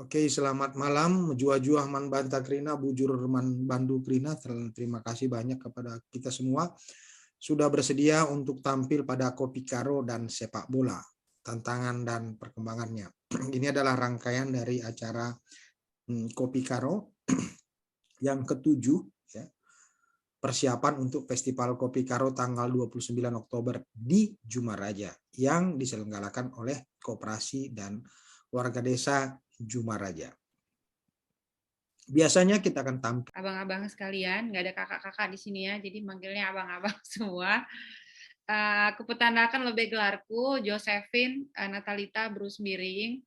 Oke, selamat malam. Jua-jua man banta krina, bujur man bandu krina. Terima kasih banyak kepada kita semua sudah bersedia untuk tampil pada Kopi Karo dan sepak bola, tantangan dan perkembangannya. Ini adalah rangkaian dari acara Kopi Karo yang ke-7, ya, persiapan untuk Festival Kopi Karo tanggal 29 Oktober di Jumaraja yang diselenggarakan oleh Koperasi dan Warga Desa Jumaraja. Biasanya kita akan tampil. Abang-abang sekalian, nggak ada kakak-kakak di sini ya, jadi manggilnya abang-abang semua. Aku petandakan lebih gelarku Josephine Natalita Bruce Miring.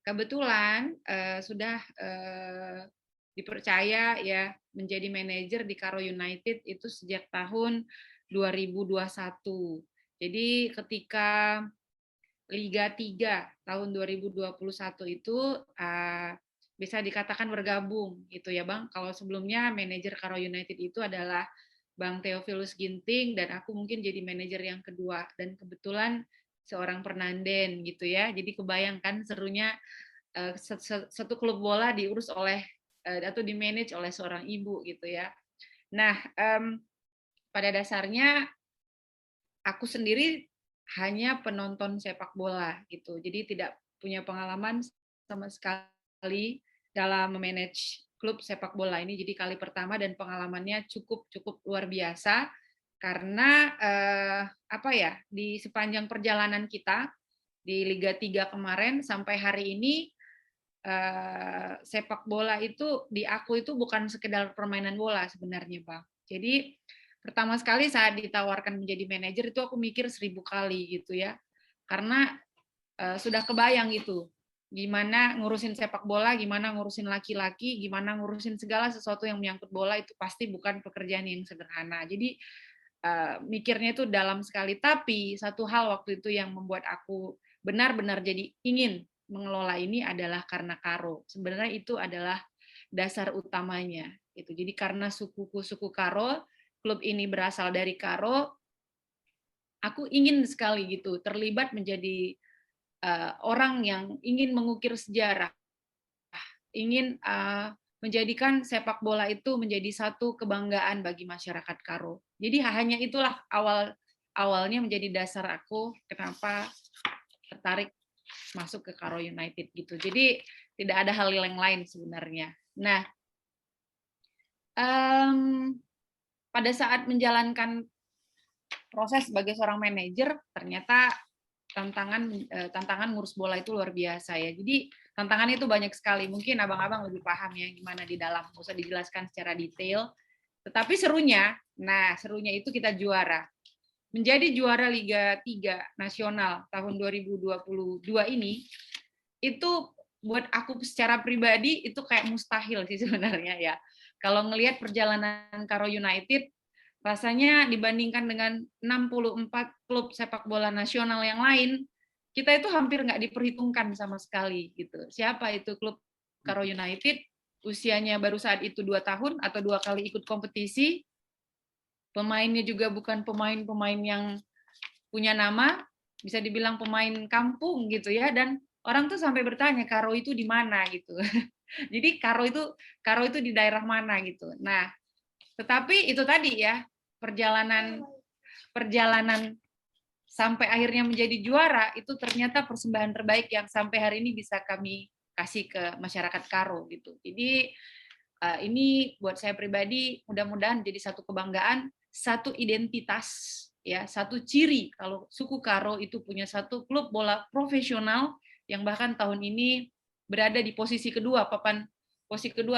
Kebetulan sudah dipercaya ya menjadi manajer di Karo United itu sejak tahun 2021. Jadi ketika Liga 3 tahun 2021 itu bisa dikatakan bergabung gitu ya Bang. Kalau sebelumnya manajer Karo United itu adalah Bang Theophilus Ginting dan aku mungkin jadi manajer yang kedua dan kebetulan seorang Fernanden gitu ya. Jadi kebayangkan serunya satu klub bola diurus oleh atau dimanage oleh seorang ibu gitu ya. Nah, pada dasarnya aku sendiri hanya penonton sepak bola gitu. Jadi tidak punya pengalaman sama sekali dalam memanage klub sepak bola ini. Jadi kali pertama dan pengalamannya cukup luar biasa karena apa ya, di sepanjang perjalanan kita di Liga 3 kemarin sampai hari ini sepak bola itu di aku itu bukan sekedar permainan bola sebenarnya, Bang. Jadi pertama sekali saat ditawarkan menjadi manajer itu aku mikir 1000 kali gitu ya. Karena sudah kebayang gitu gimana ngurusin sepak bola, gimana ngurusin laki-laki, gimana ngurusin segala sesuatu yang menyangkut bola itu pasti bukan pekerjaan yang sederhana. Jadi mikirnya itu dalam sekali. Tapi satu hal waktu itu yang membuat aku benar-benar jadi ingin mengelola ini adalah karena Karo. Sebenarnya itu adalah dasar utamanya. Gitu. Jadi karena suku Karo, klub ini berasal dari Karo, aku ingin sekali gitu terlibat menjadi orang yang ingin mengukir sejarah, ingin menjadikan sepak bola itu menjadi satu kebanggaan bagi masyarakat Karo. Jadi hanya itulah awalnya menjadi dasar aku kenapa tertarik masuk ke Karo United gitu. Jadi tidak ada hal yang lain sebenarnya. Nah, pada saat menjalankan proses sebagai seorang manajer, ternyata tantangan ngurus bola itu luar biasa ya. Jadi tantangannya itu banyak sekali. Mungkin abang-abang lebih paham ya gimana di dalam, nggak usah dijelaskan secara detail. Tetapi serunya itu kita juara. Menjadi juara Liga 3 Nasional tahun 2022 ini, itu buat aku secara pribadi itu kayak mustahil sih sebenarnya ya. Kalau ngelihat perjalanan Karo United, rasanya dibandingkan dengan 64 klub sepak bola nasional yang lain, kita itu hampir nggak diperhitungkan sama sekali gitu. Siapa itu klub Karo United? Usianya baru saat itu 2 tahun atau 2 kali ikut kompetisi. Pemainnya juga bukan pemain-pemain yang punya nama, bisa dibilang pemain kampung gitu ya. Dan orang tuh sampai bertanya Karo itu di mana gitu. Jadi Karo itu di daerah mana gitu. Nah, tetapi itu tadi ya, perjalanan sampai akhirnya menjadi juara itu ternyata persembahan terbaik yang sampai hari ini bisa kami kasih ke masyarakat Karo gitu. Jadi ini buat saya pribadi mudah-mudahan jadi satu kebanggaan, satu identitas ya, satu ciri kalau suku Karo itu punya satu klub bola profesional yang bahkan tahun ini berada di posisi kedua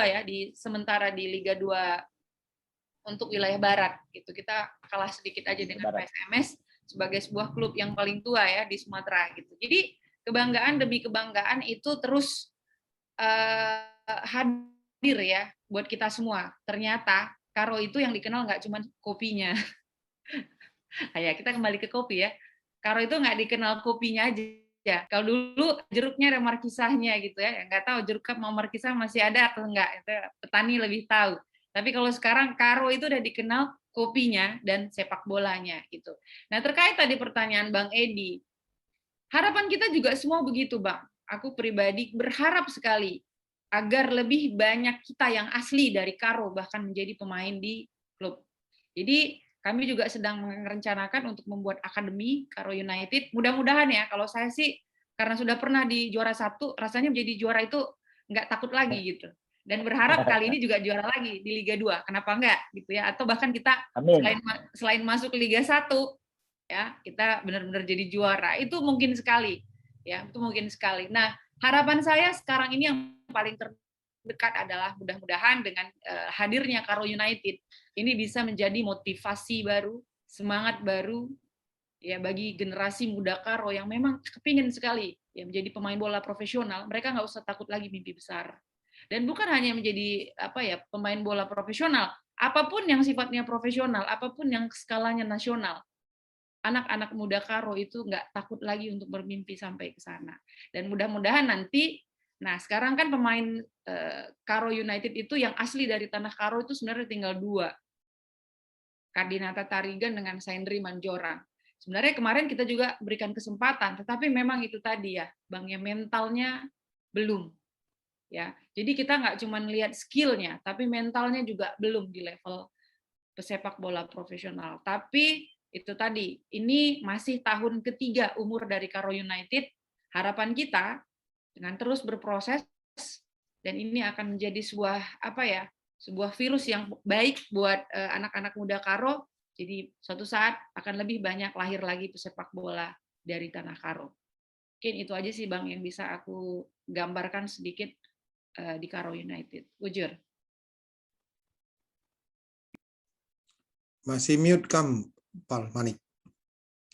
ya di sementara di Liga 2 untuk wilayah barat gitu. Kita kalah sedikit aja dengan PSMS sebagai sebuah klub yang paling tua ya di Sumatera gitu. Jadi kebanggaan demi kebanggaan itu terus hadir ya buat kita semua. Ternyata Karo itu yang dikenal nggak cuma kopinya. Kayak kita kembali ke kopi ya. Karo itu nggak dikenal kopinya aja. Ya, kalau dulu jeruknya ada markisahnya gitu ya, nggak tahu jeruk mau markisah masih ada atau enggak, itu petani lebih tahu. Tapi kalau sekarang Karo itu udah dikenal kopinya dan sepak bolanya gitu. Nah terkait tadi pertanyaan Bang Edi, harapan kita juga semua begitu, Bang. Aku pribadi berharap sekali agar lebih banyak kita yang asli dari Karo bahkan menjadi pemain di klub. Jadi kami juga sedang merencanakan untuk membuat akademi Karo United. Mudah-mudahan ya, kalau saya sih karena sudah pernah di juara 1, rasanya menjadi juara itu nggak takut lagi gitu. Dan berharap kali ini juga juara lagi di Liga 2. Kenapa enggak gitu ya? Atau bahkan kita selain masuk Liga 1 ya, kita benar-benar jadi juara. Itu mungkin sekali. Ya, itu mungkin sekali. Nah, harapan saya sekarang ini yang paling terdekat adalah mudah-mudahan dengan hadirnya Karo United ini bisa menjadi motivasi baru, semangat baru ya bagi generasi muda Karo yang memang kepingin sekali ya menjadi pemain bola profesional. Mereka nggak usah takut lagi mimpi besar. Dan bukan hanya menjadi pemain bola profesional, apapun yang sifatnya profesional, apapun yang skalanya nasional, anak-anak muda Karo itu nggak takut lagi untuk bermimpi sampai ke sana. Dan mudah-mudahan nanti, nah sekarang kan pemain Karo United itu yang asli dari tanah Karo itu sebenarnya tinggal 2. Kardinata Tarigan dengan Saindri Manjorang. Sebenarnya kemarin kita juga berikan kesempatan, tetapi memang itu tadi ya, Bang, ya mentalnya belum. Ya, jadi kita nggak cuma lihat skillnya, tapi mentalnya juga belum di level pesepak bola profesional. Tapi itu tadi, ini masih tahun ketiga umur dari Karo United. Harapan kita dengan terus berproses dan ini akan menjadi sebuah virus yang baik buat anak-anak muda Karo. Jadi suatu saat akan lebih banyak lahir lagi pesepak bola dari tanah Karo. Mungkin itu aja sih Bang yang bisa aku gambarkan sedikit di Karo United. Bujur. Masih mute Pal Manik.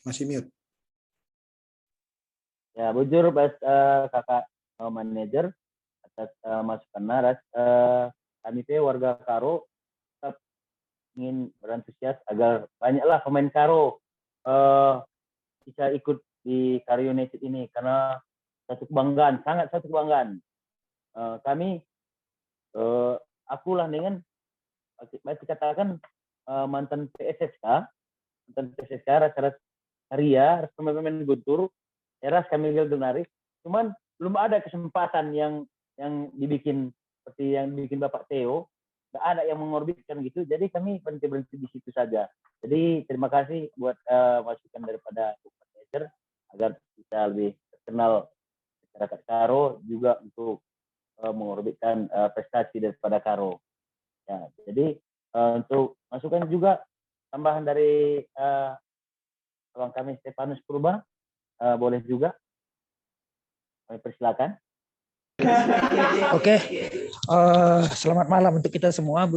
Masih mute. Ya, bujur kakak manajer atas masukan kami warga Karo tetap ingin berantusias agar banyaklah pemain Karo bisa ikut di Karo United ini karena satu kebanggaan, sangat satu kebanggaan. Kami akulah dengan dikatakan mantan PSSK rasa-rasa Ria, pemain Guntur, Eras Kamil Donari, cuman belum ada kesempatan yang dibikin seperti yang dibikin Bapak Theo, nggak ada yang mengorbitkan gitu, jadi kami berhenti di situ saja. Jadi terima kasih buat masukan daripada manajer agar bisa lebih terkenal masyarakat Karo juga untuk mengorbitkan prestasi daripada Karo. Ya, jadi untuk masukan juga tambahan dari kawan kami Stefanus Purba, boleh juga kami persilakan. Oke, selamat malam untuk kita semua,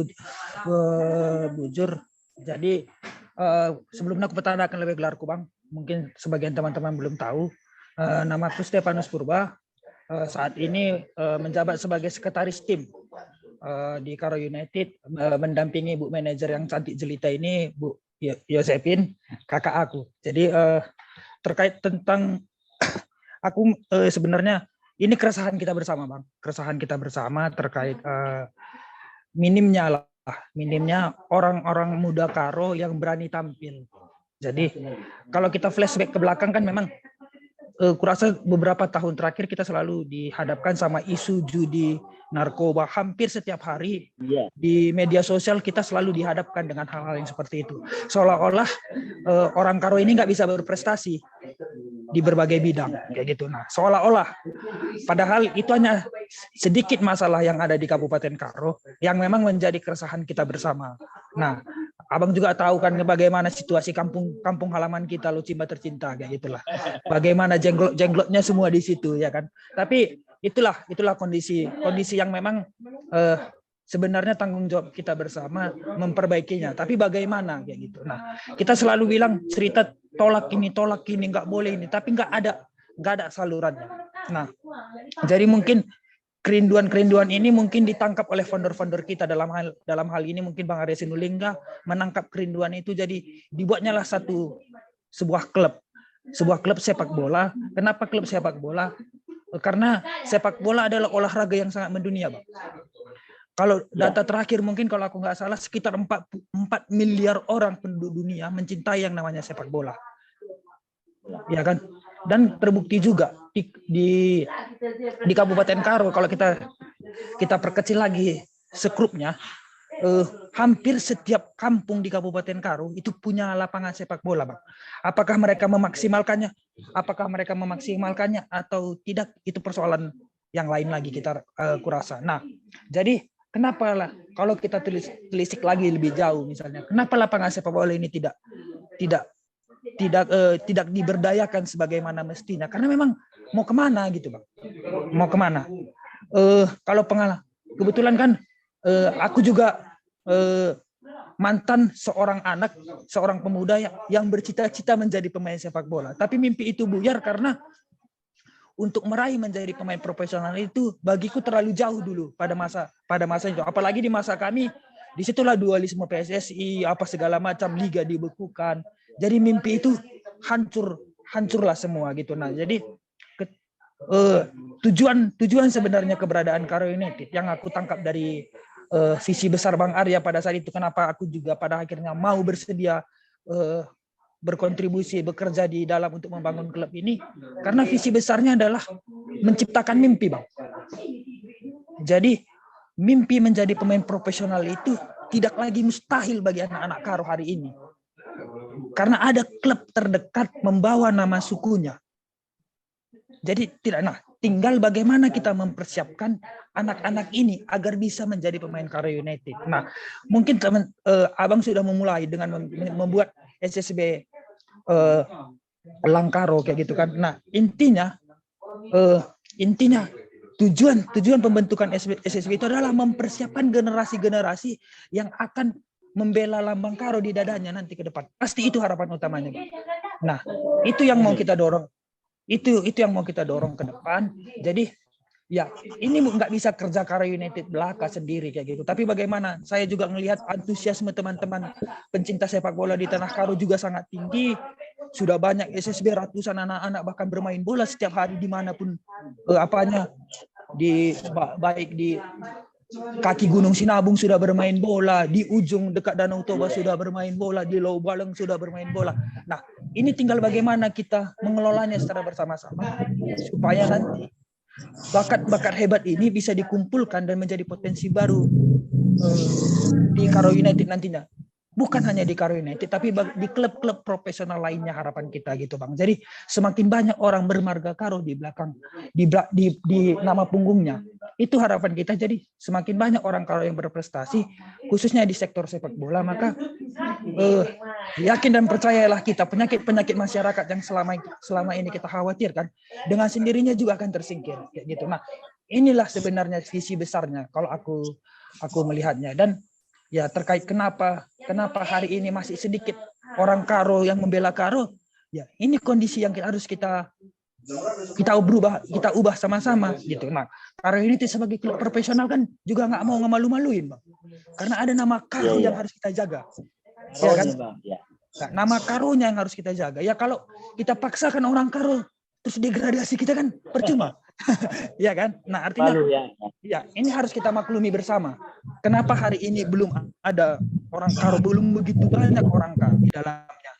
Bujur. Jadi sebelumnya aku pertanyaan lebih gelarku Bang, mungkin sebagian teman-teman belum tahu, namaku Stefanus Purba. Saat ini menjabat sebagai sekretaris tim di Karo United, mendampingi Bu Manajer yang cantik jelita ini, Bu Yosepin, kakak aku. Jadi terkait tentang aku sebenarnya ini keresahan kita bersama Bang, keresahan kita bersama terkait minimnya orang-orang muda Karo yang berani tampil. Jadi kalau kita flashback ke belakang kan memang kurasa beberapa tahun terakhir kita selalu dihadapkan sama isu judi, narkoba, hampir setiap hari di media sosial kita selalu dihadapkan dengan hal-hal yang seperti itu. Seolah-olah orang Karo ini nggak bisa berprestasi di berbagai bidang, kayak gitu. Nah, seolah-olah, padahal itu hanya sedikit masalah yang ada di Kabupaten Karo yang memang menjadi keresahan kita bersama. Nah, Abang juga tahu kan bagaimana situasi kampung halaman kita, Lucimba tercinta, kayak gitulah. Bagaimana jenglotnya semua di situ, ya kan. Tapi itulah kondisi yang memang sebenarnya tanggung jawab kita bersama memperbaikinya. Tapi bagaimana, kayak gitu. Nah, kita selalu bilang cerita tolak ini, nggak boleh ini, tapi nggak ada salurannya. Nah, jadi mungkin kerinduan ini mungkin ditangkap oleh founder-founder kita dalam hal ini mungkin Bang Arya Sinulinga menangkap kerinduan itu, jadi dibuatnyalah sebuah klub sepak bola. Kenapa klub sepak bola? Karena sepak bola adalah olahraga yang sangat mendunia, Bang. Kalau data terakhir mungkin kalau aku nggak salah sekitar 4 miliar orang penduduk dunia mencintai yang namanya sepak bola. Ya kan? dan terbukti juga di Kabupaten Karo kalau kita perkecil lagi sekrupnya, hampir setiap kampung di Kabupaten Karo itu punya lapangan sepak bola, Bang. Apakah mereka memaksimalkannya? Atau tidak? Itu persoalan yang lain lagi kita kurasa. Nah, jadi kenapa lah kalau kita telisik lagi lebih jauh misalnya, kenapa lapangan sepak bola ini tidak diberdayakan sebagaimana mestinya? Karena memang mau kemana gitu, Bang? Mau kemana? Kalau kebetulan kan aku juga mantan seorang pemuda yang bercita-cita menjadi pemain sepak bola. Tapi mimpi itu buyar karena untuk meraih menjadi pemain profesional itu bagiku terlalu jauh dulu pada masa itu. Apalagi di masa kami, disitulah dualisme PSSI, apa segala macam, liga dibekukan. Jadi mimpi itu hancurlah semua gitu. Nah, jadi tujuan sebenarnya keberadaan Karo United yang aku tangkap dari visi besar Bang Arya pada saat itu, kenapa aku juga pada akhirnya mau bersedia berkontribusi, bekerja di dalam untuk membangun klub ini, karena visi besarnya adalah menciptakan mimpi, Bang. Jadi mimpi menjadi pemain profesional itu tidak lagi mustahil bagi anak-anak Karo hari ini, karena ada klub terdekat membawa nama sukunya. Jadi tinggal bagaimana kita mempersiapkan anak-anak ini agar bisa menjadi pemain Karo United. Nah, mungkin Abang sudah memulai dengan membuat SSB Langkaro kayak gitu kan. Nah, intinya tujuan pembentukan SSB itu adalah mempersiapkan generasi-generasi yang akan membela lambang Karo di dadanya nanti ke depan. Pasti itu harapan utamanya, Bang. Nah, itu yang mau kita dorong. Itu yang mau kita dorong ke depan. Jadi ya ini nggak bisa kerja Karo United belaka sendiri kayak gitu. Tapi bagaimana? Saya juga melihat antusiasme teman-teman pencinta sepak bola di tanah Karo juga sangat tinggi. Sudah banyak SSB, ratusan anak-anak bahkan bermain bola setiap hari dimanapun baik di kaki Gunung Sinabung sudah bermain bola, di ujung dekat Danau Toba sudah bermain bola, di Lau Baleng sudah bermain bola. Nah, ini tinggal bagaimana kita mengelolanya secara bersama-sama supaya nanti bakat-bakat hebat ini bisa dikumpulkan dan menjadi potensi baru di Karo United nantinya. Bukan hanya di Karo United, tapi di klub-klub profesional lainnya harapan kita gitu, Bang. Jadi semakin banyak orang bermarga Karo di belakang, di nama punggungnya. Itu harapan kita. Jadi semakin banyak orang Karo yang berprestasi, khususnya di sektor sepak bola, maka yakin dan percayalah kita, penyakit masyarakat yang selama ini kita khawatirkan, dengan sendirinya juga akan tersingkir. Kayak gitu. Nah, inilah sebenarnya visi besarnya kalau aku melihatnya. Dan ya terkait kenapa hari ini masih sedikit orang Karo yang membela Karo, ya ini kondisi yang harus kita ubah sama-sama gitu. Nah, Karo ini sebagai klub profesional kan juga nggak mau ngemalu-maluin, Bang, karena ada nama Karo yang harus kita jaga, ya kan? Nah, nama Karonya yang harus kita jaga. Ya kalau kita paksakan orang Karo terus degradasi kita kan percuma. Ya kan? Nah, artinya ya ini harus kita maklumi bersama. Kenapa hari ini belum ada orang Karo, belum begitu banyak orang Karo di dalamnya.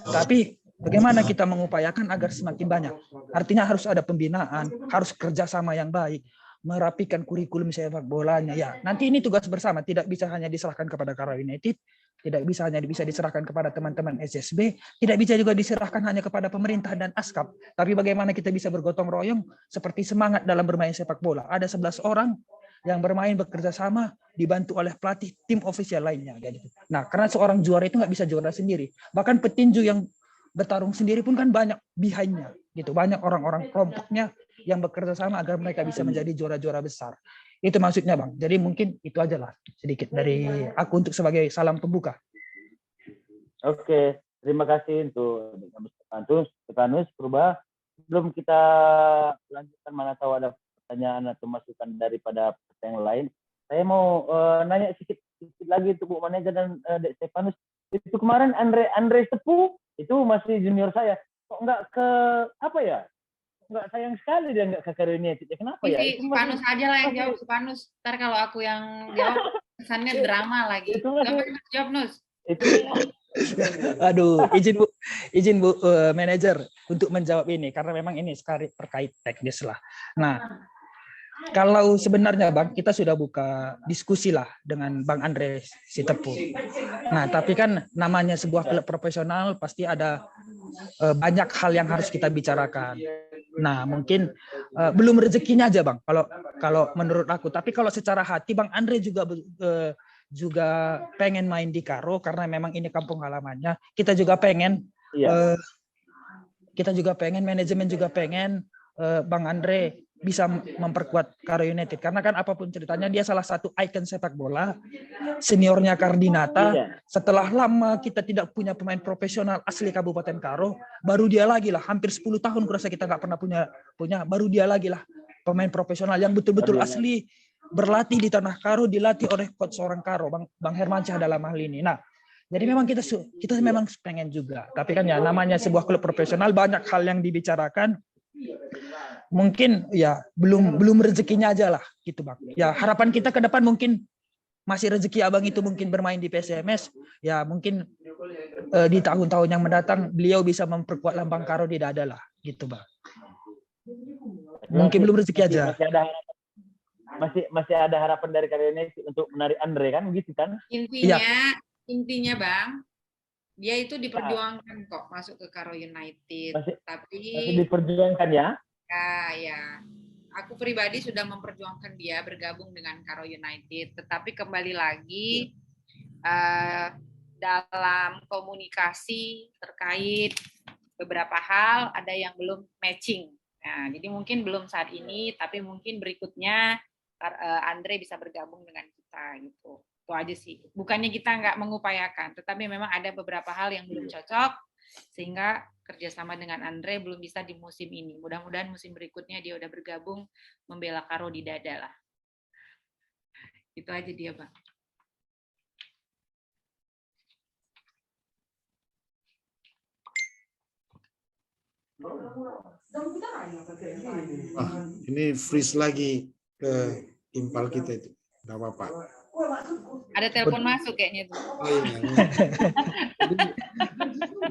Tapi bagaimana kita mengupayakan agar semakin banyak? Artinya harus ada pembinaan, harus kerjasama yang baik, merapikan kurikulum sepak bolanya. Ya, nanti ini tugas bersama, tidak bisa hanya diserahkan kepada Karo United, tidak bisa hanya diserahkan kepada teman-teman SSB, tidak bisa juga diserahkan hanya kepada pemerintah dan ASKAP. Tapi bagaimana kita bisa bergotong royong seperti semangat dalam bermain sepak bola. Ada 11 orang yang bermain bekerja sama, dibantu oleh pelatih tim ofisial lainnya. Nah, karena seorang juara itu nggak bisa juara sendiri. Bahkan petinju yang bertarung sendiri pun kan banyak behind-nya. Gitu. Banyak orang-orang kelompoknya yang bekerja sama agar mereka bisa menjadi juara-juara besar. Itu maksudnya, Bang. Jadi mungkin itu aja lah sedikit dari aku untuk sebagai salam pembuka. Oke, terima kasih untuk Stefanus Purba. Sebelum kita lanjutkan, mana tahu ada pertanyaan atau masukan daripada yang lain. Saya mau nanya sedikit lagi untuk Bu Manajer dan Dek Stefanus. Itu kemarin Andre Sepu itu masih junior saya. Kok nggak ke apa ya? Nggak, sayang sekali dia nggak ke Karo United. Kenapa ya? Stefanus aja lah yang jawab, Stefanus. Ntar kalau aku yang jawab kesannya drama lagi. Jawab, Nus. Aduh, izin Bu Manajer. untuk menjawab ini karena memang ini sekali terkait teknis lah. Nah, kalau sebenarnya Bang, kita sudah buka diskusi lah dengan Bang Andre Sitepu. Nah, tapi kan namanya sebuah klub profesional pasti ada banyak hal yang harus kita bicarakan. Nah, mungkin belum rezekinya aja Bang, kalau menurut aku. Tapi kalau secara hati Bang Andre juga pengen main di Karo karena memang ini kampung halamannya. Kita juga pengen, manajemen juga pengen Bang Andre bisa memperkuat Karo United karena kan apapun ceritanya dia salah satu ikon sepak bola, seniornya Kardinata. Setelah lama kita tidak punya pemain profesional asli Kabupaten Karo, baru dia lagi lah, hampir 10 tahun kurasa kita nggak pernah punya, baru dia lagi lah pemain profesional yang betul-betul asli, berlatih di tanah Karo, dilatih oleh coach seorang Karo, Bang Hermansyah dalam hal ini. Nah, jadi memang kita memang pengen juga, tapi kan ya namanya sebuah klub profesional banyak hal yang dibicarakan. Mungkin ya belum rezekinya aja lah gitu Bang. Ya harapan kita ke depan mungkin masih rezeki Abang itu mungkin bermain di PSMS. Ya mungkin di tahun-tahun yang mendatang beliau bisa memperkuat lambang Karo di dada lah gitu Bang. Mungkin belum rezeki aja. Masih ada harapan dari Karo United untuk menarik Andre kan gitu kan? Intinya Bang, dia itu diperjuangkan kok masuk ke Karo United. Masih diperjuangkan ya? Ya. Aku pribadi sudah memperjuangkan dia bergabung dengan Karo United. Tetapi kembali lagi dalam komunikasi terkait beberapa hal ada yang belum matching. Nah, jadi mungkin belum saat ini, tapi mungkin berikutnya Andre bisa bergabung dengan kita gitu. Itu aja sih. Bukannya kita nggak mengupayakan, tetapi memang ada beberapa hal yang belum cocok sehingga kerjasama dengan Andre belum bisa di musim ini. Mudah-mudahan musim berikutnya dia udah bergabung membela Karo di dada lah. Itu aja dia Bang. Ini freeze lagi ke impal kita itu. Nggak apa-apa. Ada telepon masuk kayaknya tuh. Oh, iya.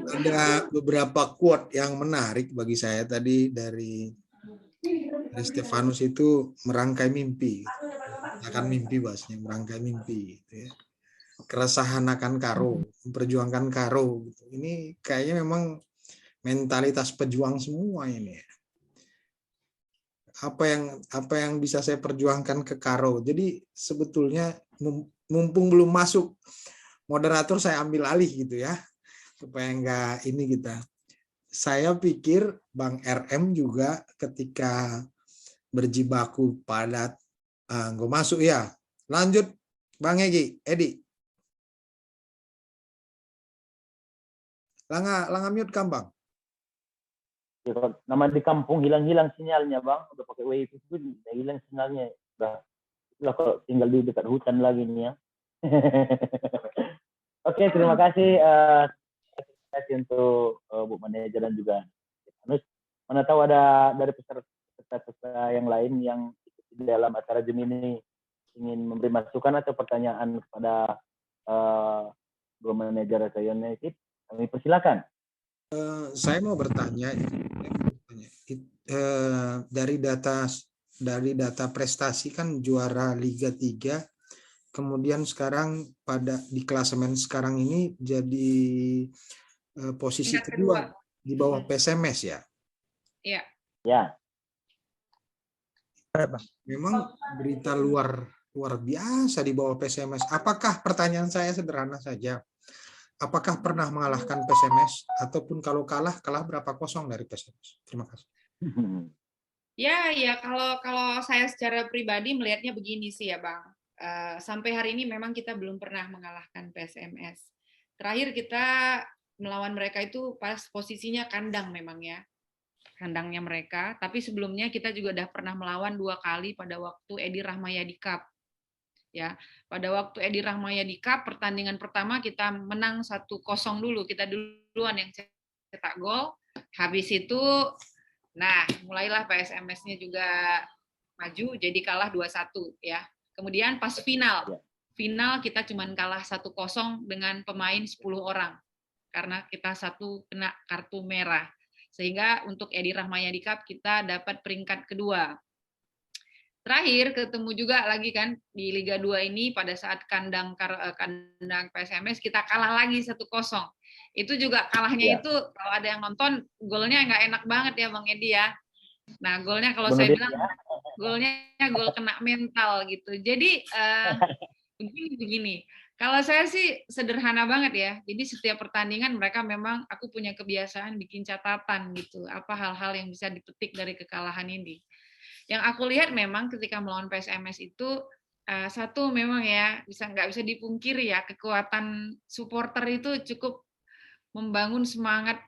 Ada beberapa quote yang menarik bagi saya tadi dari Stefanus itu merangkai mimpi. Akan mimpi bahasnya, merangkai mimpi. Gitu ya. Keresahan akan Karo, memperjuangkan Karo. Gitu. Ini kayaknya memang mentalitas pejuang semua ini. Apa yang bisa saya perjuangkan ke Karo. Jadi sebetulnya mumpung belum masuk moderator saya ambil alih gitu ya. Supaya enggak ini kita. Saya pikir Bang RM juga ketika berjibaku pada gue masuk ya. Lanjut Bang Edi. Langa mute kan Bang? Ya, nama di kampung hilang sinyalnya Bang, udah pakai WiFi pun hilang sinyalnya. Udah kalau tinggal di dekat hutan lagi nih ya. Oke, terima kasih untuk Bu Manajer dan juga mana tahu ada dari peserta yang lain yang di dalam acara Zoom ini ingin memberi masukan atau pertanyaan kepada Bu Manajer United, kami persilakan. Saya mau bertanya dari data prestasi kan juara Liga 3, kemudian sekarang di klasemen sekarang ini jadi posisi kedua di bawah PSMS ya? Iya. Ya. Memang berita luar biasa di bawah PSMS. Apakah, pertanyaan saya sederhana saja, apakah pernah mengalahkan PSMS ataupun kalau kalah berapa kosong dari PSMS? Terima kasih. Ya kalau saya secara pribadi melihatnya begini sih ya Bang. Sampai hari ini memang kita belum pernah mengalahkan PSMS. Terakhir kita melawan mereka itu pas posisinya kandang memang ya. Kandangnya mereka, tapi sebelumnya kita juga udah pernah melawan 2 kali pada waktu Edi Rahmayadi Cup. Ya, pada waktu Edi Rahmayadi Cup pertandingan pertama kita menang 1-0 dulu, kita duluan yang cetak gol. Habis itu mulailah PSMS-nya juga maju jadi kalah 2-1 ya. Kemudian pas final kita cuman kalah 1-0 dengan pemain 10 orang karena kita satu kena kartu merah. Sehingga untuk Edi Rahmayadi Cup kita dapat peringkat kedua. Terakhir ketemu juga lagi kan di Liga 2 ini pada saat kandang PSMS kita kalah lagi 1-0. Itu juga kalahnya itu kalau ada yang nonton golnya nggak enak banget ya Bang Edi ya. Nah golnya kalau saya bilang golnya gol kena mental gitu. Jadi begini. Kalau saya sih sederhana banget ya. Jadi setiap pertandingan mereka memang aku punya kebiasaan bikin catatan gitu. Apa hal-hal yang bisa dipetik dari kekalahan ini. Yang aku lihat memang ketika melawan PSMS itu satu memang ya nggak bisa dipungkiri ya kekuatan supporter itu cukup membangun semangat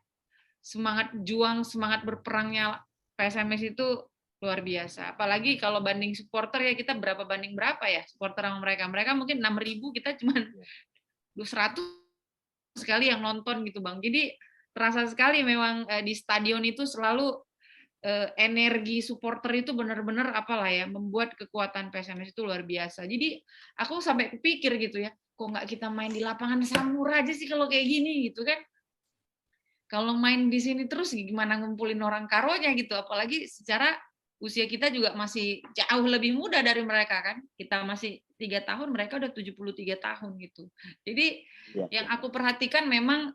juang, semangat berperangnya PSMS itu luar biasa. Apalagi kalau banding supporter ya kita berapa banding berapa ya supporter sama mereka. Mereka mungkin 6.000, kita cuma 200 sekali yang nonton gitu Bang. Jadi terasa sekali memang di stadion itu selalu energi supporter itu benar-benar apalah ya membuat kekuatan PSMS itu luar biasa. Jadi aku sampai kepikir gitu ya, kok nggak kita main di lapangan Samura aja sih kalau kayak gini gitu kan? Kalau main di sini terus gimana ngumpulin orang Karonya gitu? Apalagi secara usia kita juga masih jauh lebih muda dari mereka kan? Kita masih 3 tahun, mereka udah 73 tahun gitu. Jadi yang aku perhatikan memang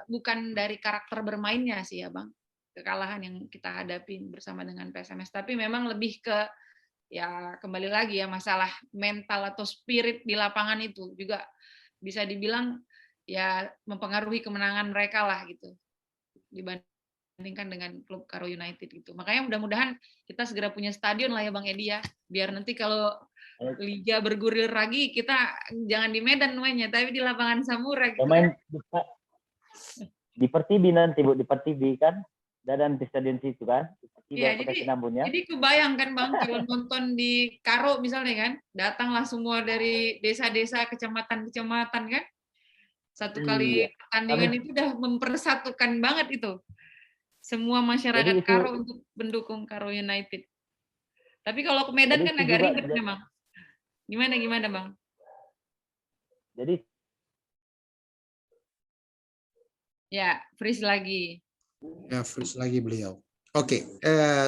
bukan dari karakter bermainnya sih ya Bang. Kekalahan yang kita hadapi bersama dengan PSMS, tapi memang lebih ke ya kembali lagi ya masalah mental atau spirit di lapangan itu juga bisa dibilang ya mempengaruhi kemenangan mereka lah gitu dibandingkan dengan klub Karo United gitu. Makanya mudah-mudahan kita segera punya stadion lah ya Bang Edi ya, biar nanti kalau liga bergulir lagi kita jangan di Medan mainnya tapi di lapangan Samura gitu. Main di Pertiwi nanti Bu, di Pertiwi kan. Dan di stadion situ kan. Iya, jadi kebayangkan Bang kalau nonton di Karo misalnya kan, datanglah semua dari desa-desa, kecamatan-kecamatan kan. Satu kali pertandingan itu udah mempersatukan banget itu. Semua masyarakat Karo untuk mendukung Karo United. Tapi kalau ke Medan kan agak ribet memang. Gimana Bang? Jadi ya, freeze lagi. Ya, freeze lagi beliau. Oke,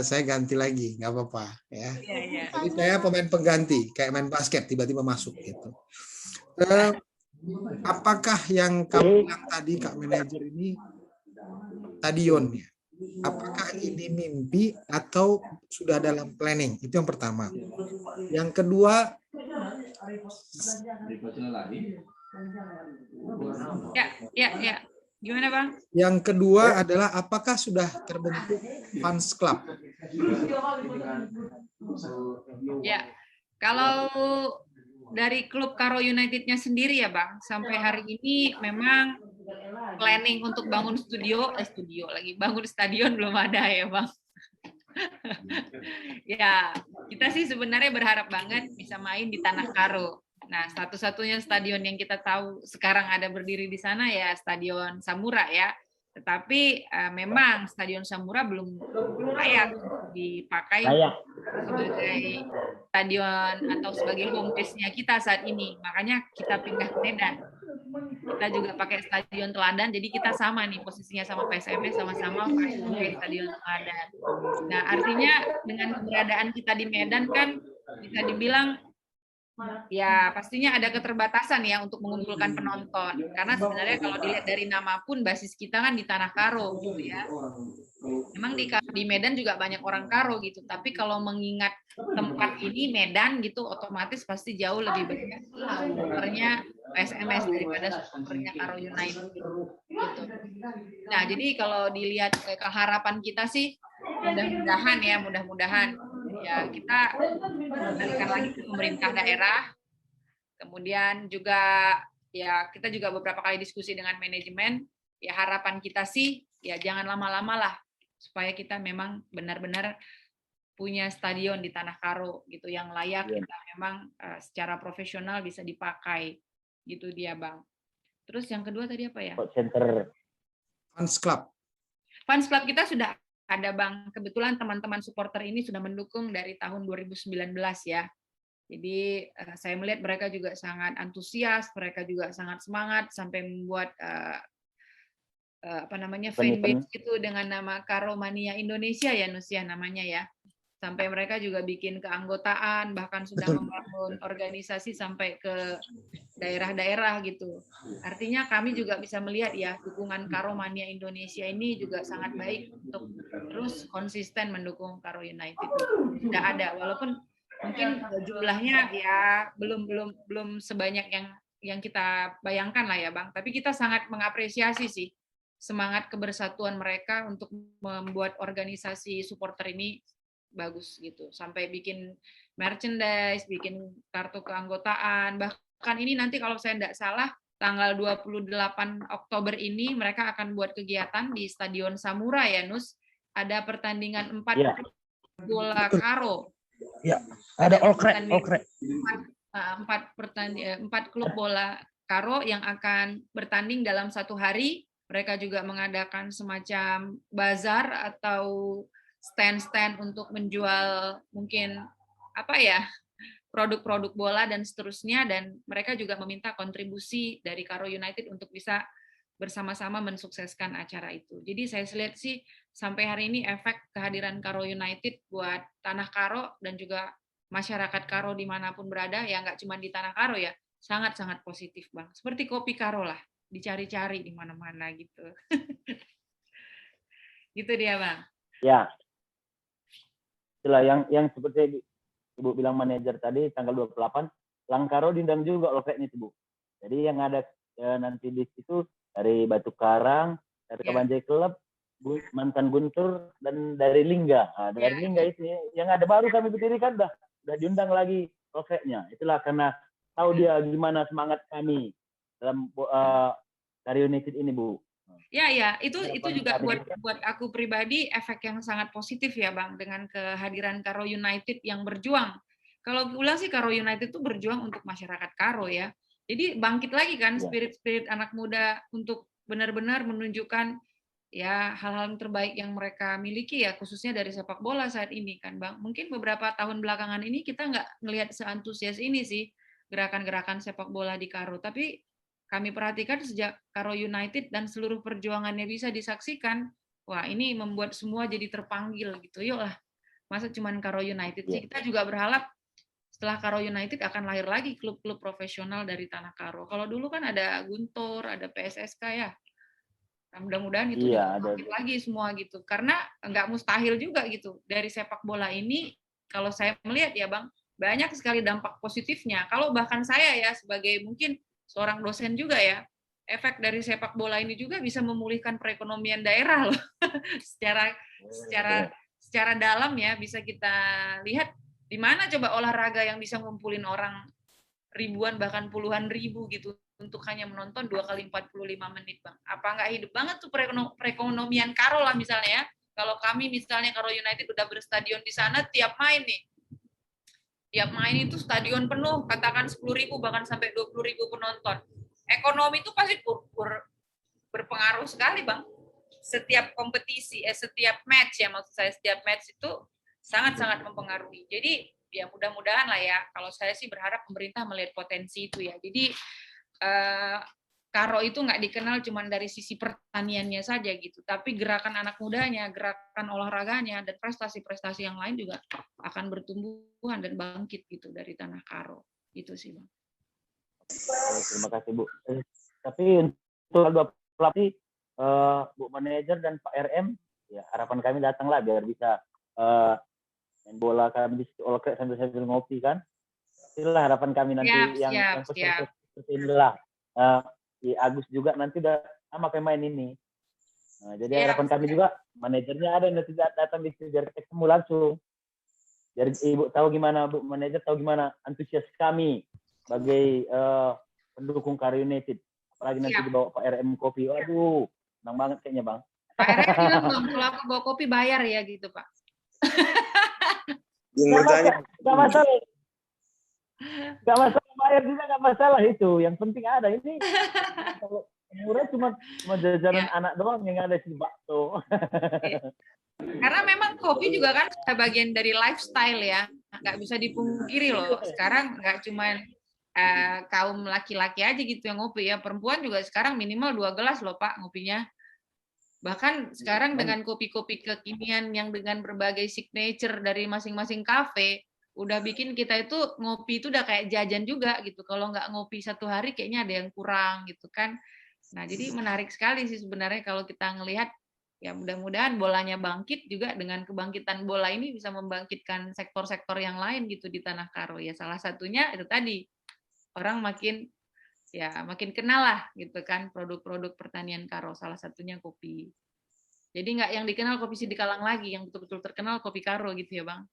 saya ganti lagi, nggak apa-apa ya. Jadi saya pemain pengganti, kayak main basket tiba-tiba masuk gitu. Apakah yang kamu bilang tadi Kak Manajer ini stadionnya? Apakah ini mimpi atau sudah dalam planning? Itu yang pertama. Yang kedua, ya. Gimana Bang? Yang kedua adalah apakah sudah terbentuk fans club? Ya, kalau dari klub Karo United-nya sendiri ya Bang, sampai hari ini memang planning untuk bangun bangun stadion belum ada ya Bang. Ya, kita sih sebenarnya berharap banget bisa main di Tanah Karo. Nah, satu-satunya stadion yang kita tahu sekarang ada berdiri di sana ya Stadion Samura ya. Tetapi memang Stadion Samura belum layak dipakai sebagai stadion atau sebagai home base-nya kita saat ini. Makanya kita pindah ke Medan. Kita juga pakai Stadion Teladan, jadi kita sama nih posisinya sama PSMS, sama-sama pakai Stadion Teladan. Nah, artinya dengan keberadaan kita di Medan kan bisa dibilang ya pastinya ada keterbatasan ya untuk mengumpulkan penonton, karena sebenarnya kalau dilihat dari nama pun basis kita kan di Tanah Karo gitu ya. Memang di Medan juga banyak orang Karo gitu, tapi kalau mengingat tempat ini Medan gitu otomatis pasti jauh lebih banyak supporternya PSMS daripada supporternya Karo United gitu. Nah, jadi kalau dilihat harapan kita sih mudah-mudahan ya kita balikan lagi ke pemerintah daerah. Kemudian juga ya kita juga beberapa kali diskusi dengan manajemen. Ya harapan kita sih ya jangan lama-lama lah supaya kita memang benar-benar punya stadion di Tanah Karo gitu yang layak kita memang secara profesional bisa dipakai gitu dia Bang. Terus yang kedua tadi apa ya? Center fans club. Fans club kita sudah ada Bang, kebetulan teman-teman supporter ini sudah mendukung dari tahun 2019 ya. Jadi saya melihat mereka juga sangat antusias, mereka juga sangat semangat sampai membuat apa namanya Event-event. fanbase itu dengan nama Karomania Indonesia ya Nus ya namanya ya. Sampai mereka juga bikin keanggotaan, bahkan sudah Betul. membangun organisasi sampai ke daerah-daerah gitu. Artinya kami juga bisa melihat ya dukungan Karomania Indonesia ini juga sangat baik untuk terus konsisten mendukung Karo United. Tidak ada, walaupun mungkin jumlahnya ya belum sebanyak yang kita bayangkan lah ya Bang. Tapi kita sangat mengapresiasi sih semangat kebersatuan mereka untuk membuat organisasi supporter ini bagus gitu. Sampai bikin merchandise, bikin kartu keanggotaan. Bahkan ini nanti kalau saya tidak salah tanggal 28 Oktober ini mereka akan buat kegiatan di Stadion Samura ya Nus. Ada pertandingan 4 Iya. bola karo. Ya, ada Olkrek. 4 klub bola karo yang akan bertanding dalam satu hari. Mereka juga mengadakan semacam bazar atau stand-stand untuk menjual mungkin apa ya produk-produk bola dan seterusnya, dan mereka juga meminta kontribusi dari Karo United untuk bisa bersama-sama mensukseskan acara itu. Jadi saya lihat sih sampai hari ini efek kehadiran Karo United buat Tanah Karo dan juga masyarakat Karo dimanapun berada, ya nggak cuma di Tanah Karo ya, sangat-sangat positif Bang. Seperti kopi Karo lah, dicari-cari di mana-mana gitu. Gitu dia Bang. Ya, itulah yang seperti Ibu bilang manajer tadi tanggal 28, Langkaro diundang juga Olkreknya itu Bu. Jadi yang ada nanti di situ dari Batu Karang, dari Kabanjai Club, mantan Guntur, dan dari Lingga. Nah, dari Lingga itu yang ada baru kami berdiri kan udah diundang lagi Olkreknya. Itulah karena tahu dia gimana semangat kami dalam Karo United ini Bu. Ya, itu juga buat aku pribadi efek yang sangat positif ya Bang, dengan kehadiran Karo United yang berjuang. Kalau ulang sih Karo United itu berjuang untuk masyarakat Karo ya. Jadi bangkit lagi kan spirit-spirit anak muda untuk benar-benar menunjukkan ya hal-hal terbaik yang mereka miliki ya, khususnya dari sepak bola saat ini kan Bang. Mungkin beberapa tahun belakangan ini kita nggak ngelihat seantusias ini sih gerakan-gerakan sepak bola di Karo, tapi kami perhatikan sejak Karo United dan seluruh perjuangannya bisa disaksikan, wah ini membuat semua jadi terpanggil gitu. Yuk lah, masa cuma Karo United sih? Kita juga berharap setelah Karo United akan lahir lagi klub-klub profesional dari Tanah Karo. Kalau dulu kan ada Guntur, ada PSSK ya. Nah, mudah-mudahan itu juga bangkit lagi semua gitu. Karena nggak mustahil juga gitu. Dari sepak bola ini, kalau saya melihat ya Bang, banyak sekali dampak positifnya. Kalau bahkan saya ya sebagai mungkin seorang dosen juga ya, efek dari sepak bola ini juga bisa memulihkan perekonomian daerah loh. secara dalam ya bisa kita lihat di mana coba olahraga yang bisa ngumpulin orang ribuan bahkan puluhan ribu gitu untuk hanya menonton 2 kali 45 menit Bang. Apa nggak hidup banget tuh perekonomian Karo lah misalnya ya. Kalau kami misalnya Karo United udah berstadion di sana, tiap main itu stadion penuh, katakan 10.000 bahkan sampai 20.000 penonton. Ekonomi itu pasti berpengaruh sekali Bang. Setiap kompetisi, setiap match ya maksud saya, setiap match itu sangat-sangat mempengaruhi. Jadi ya mudah-mudahan lah ya, kalau saya sih berharap pemerintah melihat potensi itu ya. Jadi Karo itu nggak dikenal cuma dari sisi pertaniannya saja gitu, tapi gerakan anak mudanya, gerakan olahraganya, dan prestasi-prestasi yang lain juga akan bertumbuhan dan bangkit gitu dari Tanah Karo. Gitu sih Bang. Terima kasih Bu. Tapi untuk pelatih Bu manajer dan Pak RM, ya harapan kami datanglah biar bisa main bola kami di Olkrek sambil ngopi kan. Itulah harapan kami nanti yang seperti inilah. Di Agus juga nanti udah pakai main ini. Nah, jadi harapan kami juga manajernya ada yang nanti datang di sini biar ketemu langsung. Biar Ibu tahu gimana, Bu manajer tahu gimana antusias kami sebagai pendukung Karo United. Apalagi nanti dibawa Pak RM kopi. Waduh, senang banget kayaknya Bang. Pak RM bilang Bang, kalau aku bawa kopi bayar ya gitu Pak. Gak masalah. Gak masalah bayar juga, gak masalah itu. Yang penting ada ini. Kalau murah cuma jajanan anak doang yang ada si bakso. Karena memang kopi juga kan bagian dari lifestyle ya, nggak bisa dipungkiri loh. Sekarang nggak cuma kaum laki-laki aja gitu yang ngopi ya, perempuan juga sekarang minimal 2 gelas loh Pak ngopinya. Bahkan sekarang dengan kopi-kopi kekinian yang dengan berbagai signature dari masing-masing kafe, udah bikin kita itu ngopi itu udah kayak jajan juga gitu. Kalau nggak ngopi satu hari kayaknya ada yang kurang gitu kan. Nah, jadi menarik sekali sih sebenarnya kalau kita ngelihat, ya mudah-mudahan bolanya bangkit juga. Dengan kebangkitan bola ini bisa membangkitkan sektor-sektor yang lain gitu di Tanah Karo. Ya salah satunya itu tadi, orang makin kenal lah gitu kan produk-produk pertanian Karo, salah satunya kopi. Jadi nggak yang dikenal kopi Sidikalang lagi, yang betul-betul terkenal kopi Karo gitu ya Bang?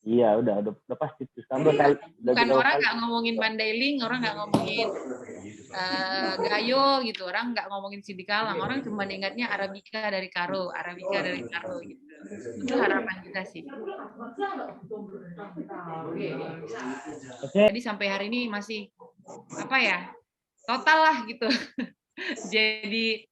Iya, udah pasti tuh. Sampai kali, Bukan orang nggak ngomongin Mandailing, orang nggak ngomongin Gayo gitu, orang nggak ngomongin Sidikalang, orang cuma ingatnya Arabica dari Karo gitu. Itu harapan kita sih. Jadi sampai hari ini masih total lah gitu. Jadi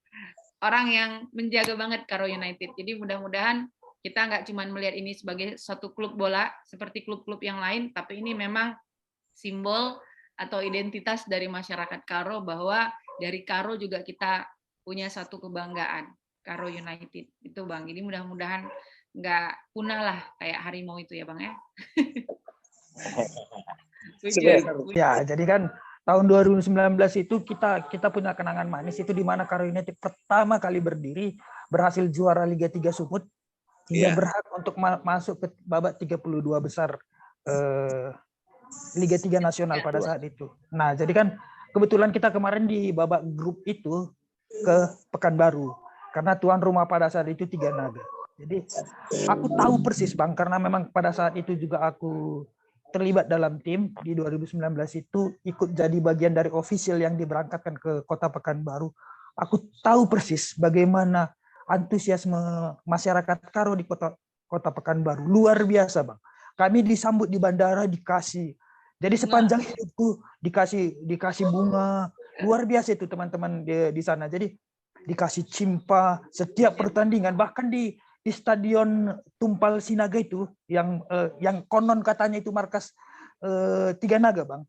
orang yang menjaga banget Karo United. Jadi mudah-mudahan kita nggak cuma melihat ini sebagai satu klub bola seperti klub-klub yang lain, tapi ini memang simbol atau identitas dari masyarakat Karo, bahwa dari Karo juga kita punya satu kebanggaan, Karo United. Itu Bang. Jadi mudah-mudahan nggak punah lah kayak harimau itu ya Bang ya. Ya, jadi kan tahun 2019 itu kita punya kenangan manis itu di mana Karo United pertama kali berdiri, berhasil juara Liga 3 Sumut, hingga berhak untuk masuk ke babak 32 besar Liga 3 Nasional pada saat itu. Nah, jadi kan kebetulan kita kemarin di babak grup itu ke Pekanbaru, karena tuan rumah pada saat itu Tiga Naga. Jadi aku tahu persis Bang, karena memang pada saat itu juga aku terlibat dalam tim di 2019 itu, ikut jadi bagian dari official yang diberangkatkan ke kota Pekanbaru. Aku tahu persis bagaimana antusiasme masyarakat Karo di kota Pekanbaru. Luar biasa Bang. Kami disambut di bandara, dikasih. Jadi sepanjang hidupku dikasih bunga. Luar biasa itu teman-teman di sana. Jadi dikasih cimpa setiap pertandingan. Bahkan di Stadion Tumpal Sinaga itu yang konon katanya itu markas Tiga Naga Bang.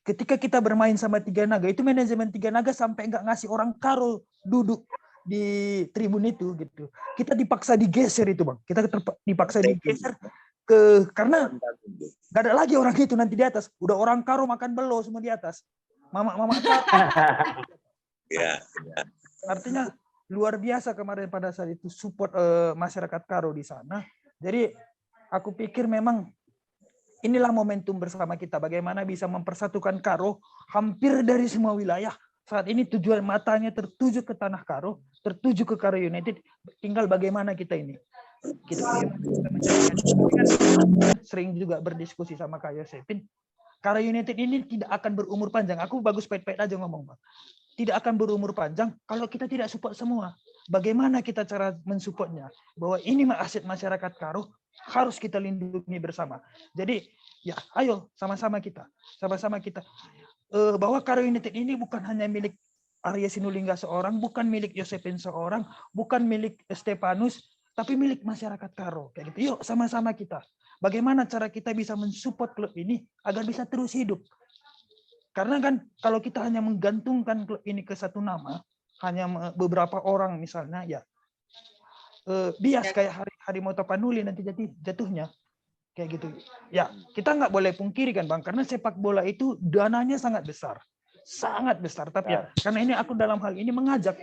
Ketika kita bermain sama Tiga Naga, itu manajemen Tiga Naga sampai nggak ngasih orang Karo duduk di tribun itu gitu. Kita dipaksa digeser itu Bang. Kita dipaksa digeser karena nggak ada lagi orang itu nanti di atas. Udah orang Karo makan belo semua di atas. Mama Karo. Artinya luar biasa kemarin pada saat itu support masyarakat Karo di sana. Jadi aku pikir memang inilah momentum bersama kita, bagaimana bisa mempersatukan Karo hampir dari semua wilayah. Saat ini tujuan matanya tertuju ke Tanah Karo, tertuju ke Karo United. Tinggal bagaimana kita ini. Kita sering juga berdiskusi sama Kak Yosepin. Karo United ini tidak akan berumur panjang. Aku bagus pet-pet aja ngomong Bang. Tidak akan berumur panjang kalau kita tidak support semua. Bagaimana kita cara mensupportnya? Bahwa ini aset masyarakat Karo, harus kita lindungi bersama. Jadi ya ayo sama-sama kita. Bahwa Karo United ini bukan hanya milik Arya Sinulinga seorang, bukan milik Yosepin seorang, bukan milik Stefanus, tapi milik masyarakat Karo. Kayak gitu. Yuk sama-sama kita. Bagaimana cara kita bisa mensupport klub ini agar bisa terus hidup? Karena kan kalau kita hanya menggantungkan klub ini ke satu nama, hanya beberapa orang misalnya, ya bias kayak Harimau Tapanuli nanti jatuhnya. Kayak gitu. Ya, kita nggak boleh pungkiri kan Bang, karena sepak bola itu dananya sangat besar. Sangat besar. Tapi ya, karena ini aku dalam hal ini mengajak,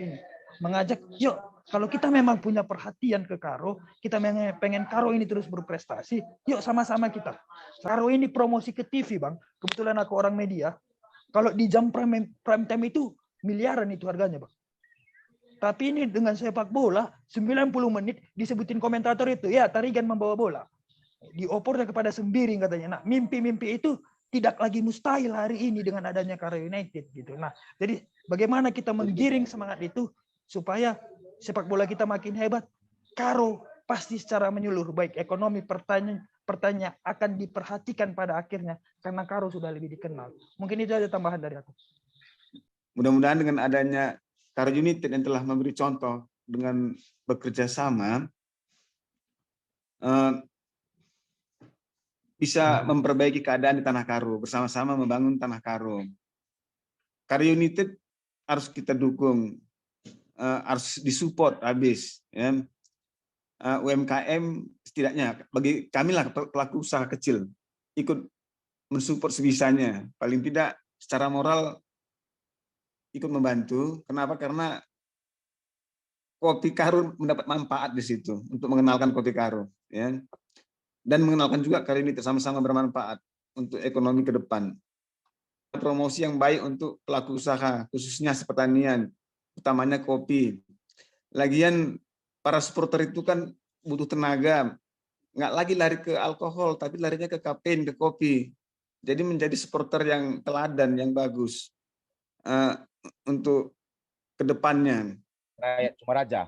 yuk, kalau kita memang punya perhatian ke Karo, kita pengen Karo ini terus berprestasi, yuk sama-sama kita. Karo ini promosi ke TV Bang, kebetulan aku orang media, kalau di jam prime time itu miliaran itu harganya Bang. Tapi ini dengan sepak bola, 90 menit disebutin komentator itu, ya Tarigan membawa bola. Diopornya kepada Sembiring katanya. Nah, mimpi-mimpi itu tidak lagi mustahil hari ini dengan adanya Karo United gitu. Nah, jadi bagaimana kita menggiring semangat itu supaya sepak bola kita makin hebat. Karo pasti secara menyeluruh, baik ekonomi, pertanyaan akan diperhatikan pada akhirnya karena Karo sudah lebih dikenal. Mungkin itu ada tambahan dari aku. Mudah-mudahan dengan adanya Karo United yang telah memberi contoh dengan bekerja sama, bisa memperbaiki keadaan di Tanah Karo, bersama-sama membangun Tanah Karo. Karo United harus kita dukung harus disupport habis, ya. UMKM setidaknya bagi kami lah pelaku usaha kecil ikut mensupport sebisanya, paling tidak secara moral ikut membantu. Kenapa? Karena Kopi Karo mendapat manfaat di situ untuk mengenalkan Kopi Karo, ya, dan mengenalkan juga kali ini sama-sama bermanfaat untuk ekonomi ke depan. Promosi yang baik untuk pelaku usaha, khususnya pertanian, utamanya kopi. Lagian para supporter itu kan butuh tenaga, nggak lagi lari ke alkohol, tapi larinya ke kafein, ke kopi. Jadi menjadi supporter yang teladan, yang bagus untuk kedepannya. Rakyat Sumaraja.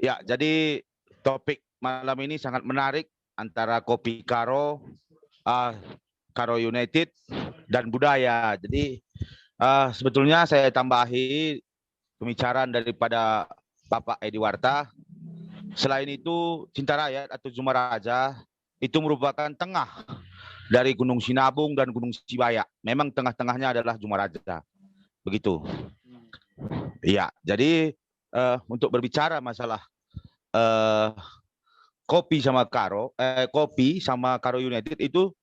Ya, jadi topik malam ini sangat menarik antara Kopi Karo, Karo United, dan budaya. Jadi sebetulnya saya tambahi pembicaraan daripada Bapak Edi Warta. Selain itu, Cinta Rakyat atau Sumaraja itu merupakan tengah dari Gunung Sinabung dan Gunung Sibaya. Memang tengah-tengahnya adalah Sumaraja. Begitu. Iya, jadi untuk berbicara masalah Kopi sama Karo United itu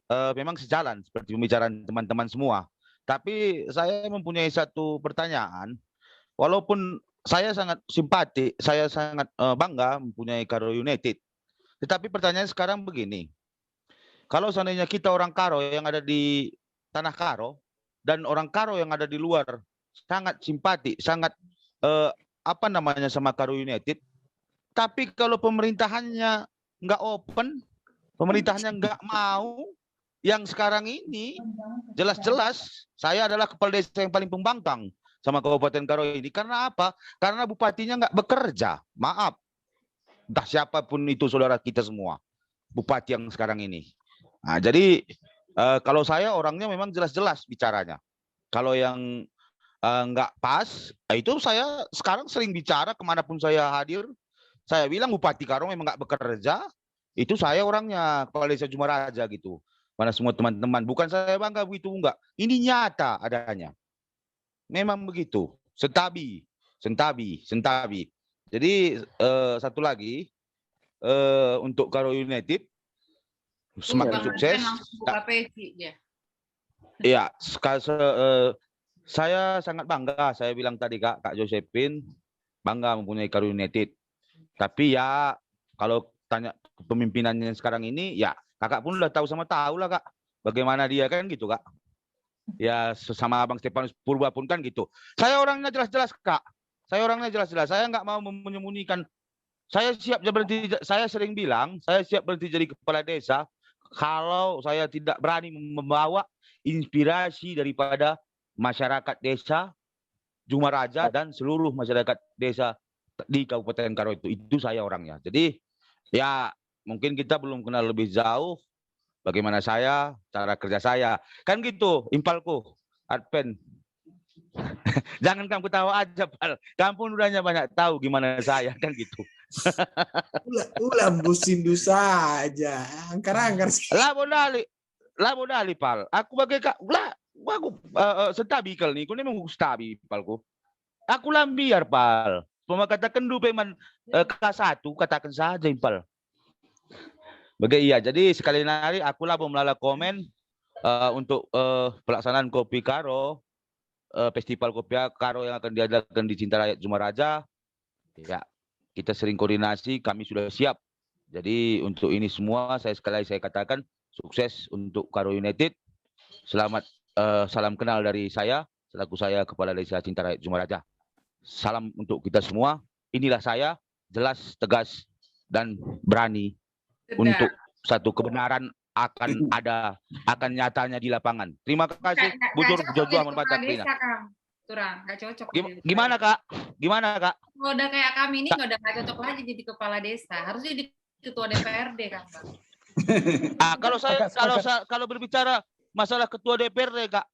memang sejalan seperti pembicaraan teman-teman semua. Tapi saya mempunyai satu pertanyaan, walaupun saya sangat simpati, saya sangat bangga mempunyai Karo United. Tetapi pertanyaan sekarang begini, kalau seandainya kita orang Karo yang ada di Tanah Karo dan orang Karo yang ada di luar sangat simpati, sangat sama Karo United, tapi kalau pemerintahannya nggak open, pemerintahannya nggak mau, yang sekarang ini jelas-jelas saya adalah kepala desa yang paling pembangkang sama Kabupaten Karo ini. Karena apa? Karena bupatinya nggak bekerja. Maaf, entah siapapun itu saudara kita semua, bupati yang sekarang ini. Nah, jadi kalau saya orangnya memang jelas-jelas bicaranya. Kalau yang nggak pas, itu saya sekarang sering bicara kemanapun saya hadir. Saya bilang Bupati Karo memang nggak bekerja, itu saya orangnya kepala desa Sumaraja gitu. Mana semua teman-teman, bukan saya bangga begitu, enggak. Ini nyata adanya. Memang begitu. Sentabi. Jadi satu lagi untuk Karo United semakin sukses. Iya, saya sangat bangga. Saya bilang tadi Kak Josephine bangga mempunyai Karo United. Tapi ya kalau tanya pemimpinannya sekarang ini, ya kakak pun udah tahu lah Kak, bagaimana dia kan gitu Kak. Ya sama Abang Stefanus Purba pun kan gitu. Saya orangnya jelas-jelas Kak. Saya nggak mau menyembunyikan. Saya siap berhenti. Saya sering bilang saya siap berhenti jadi kepala desa kalau saya tidak berani membawa inspirasi daripada masyarakat desa Sumaraja dan seluruh masyarakat desa di Kabupaten Karo itu saya orangnya. Jadi ya mungkin kita belum kenal lebih jauh bagaimana saya, cara kerja saya. Kan gitu, impalku, Adven. Jangan kamu ketawa aja, Pal. Kamu pun udahnya banyak tahu gimana saya, kan gitu. Ulah busindu saja. Angkar-angkar. Labo dali, Pal. Aku bagai kak, aku setabi kal nih, aku memang stabi, Palku. Aku lambiar, Pal. Pema katakan dupe man K1, katakan saja Impal. Jadi sekali lagi akulah melala komen untuk pelaksanaan Kopi Karo, festival Kopi Karo yang akan diadakan di Cinta Rakyat Sumaraja. Ya, kita sering koordinasi, kami sudah siap. Jadi untuk ini semua saya katakan sukses untuk Karo United. Selamat salam kenal dari saya selaku saya Kepala Desa Cinta Rakyat Sumaraja. Salam untuk kita semua. Inilah saya, jelas, tegas, dan berani untuk satu kebenaran akan nyatanya di lapangan. Terima kasih, Bujur Jojo Manbanta Krina. Gimana Kak? Kalau udah kayak kami ini nggak cocok lagi jadi kepala desa. Harusnya jadi ketua DPRD kan, Kak. Kalau berbicara masalah ketua DPRD Kak,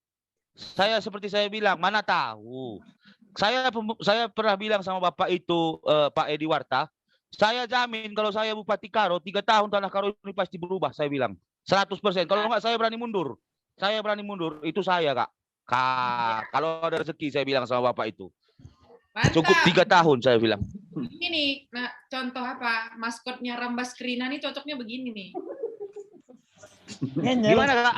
saya seperti saya bilang, mana tahu. Saya pernah bilang sama Bapak itu, Pak Edi Warta, saya jamin kalau saya Bupati Karo, 3 tahun Tanah Karo ini pasti berubah, saya bilang. 100%. Kalau enggak saya berani mundur. Itu saya Kak. Kalau ada rezeki saya bilang sama Bapak itu. Cukup 3 tahun saya bilang. Ini, nah, contoh apa? Maskotnya Rambas Krina nih cocoknya begini nih. Gimana Kak?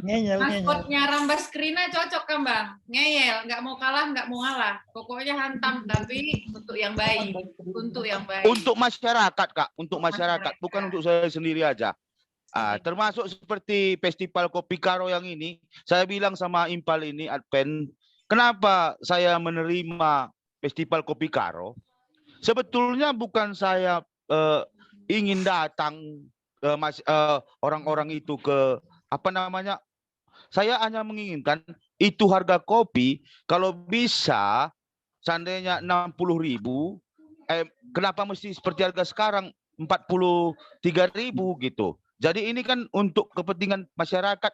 Maskotnya Rambas Krina cocok kan Bang? Ngeyel, nggak mau kalah, nggak mau ngalah. Pokoknya hantam, tapi untuk yang baik. Untuk yang baik. Untuk masyarakat Kak, untuk masyarakat, bukan untuk saya sendiri aja. Termasuk seperti Festival Kopi Karo yang ini, saya bilang sama Impal ini, Adven, kenapa saya menerima Festival Kopi Karo? Sebetulnya bukan saya ingin datang orang-orang itu ke apa namanya. Saya hanya menginginkan itu harga kopi kalau bisa seandainya 60.000, kenapa mesti seperti harga sekarang 43.000 gitu. Jadi ini kan untuk kepentingan masyarakat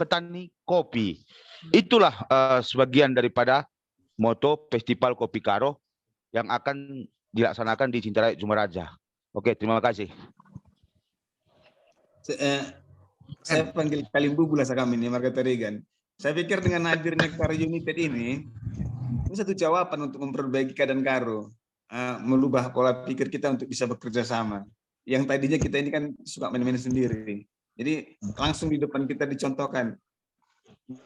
petani kopi. Itulah sebagian daripada moto Festival Kopi Karo yang akan dilaksanakan di Cintarai Sumeraja. Oke, terima kasih. Saya panggil Kalimbu Bulasa kami ini, Marga Regan. Saya pikir dengan hadirnya Karo United ini satu jawaban untuk memperbaiki keadaan Karo, melubah pola pikir kita untuk bisa bekerja sama. Yang tadinya kita ini kan suka main-main sendiri. Jadi langsung di depan kita dicontohkan,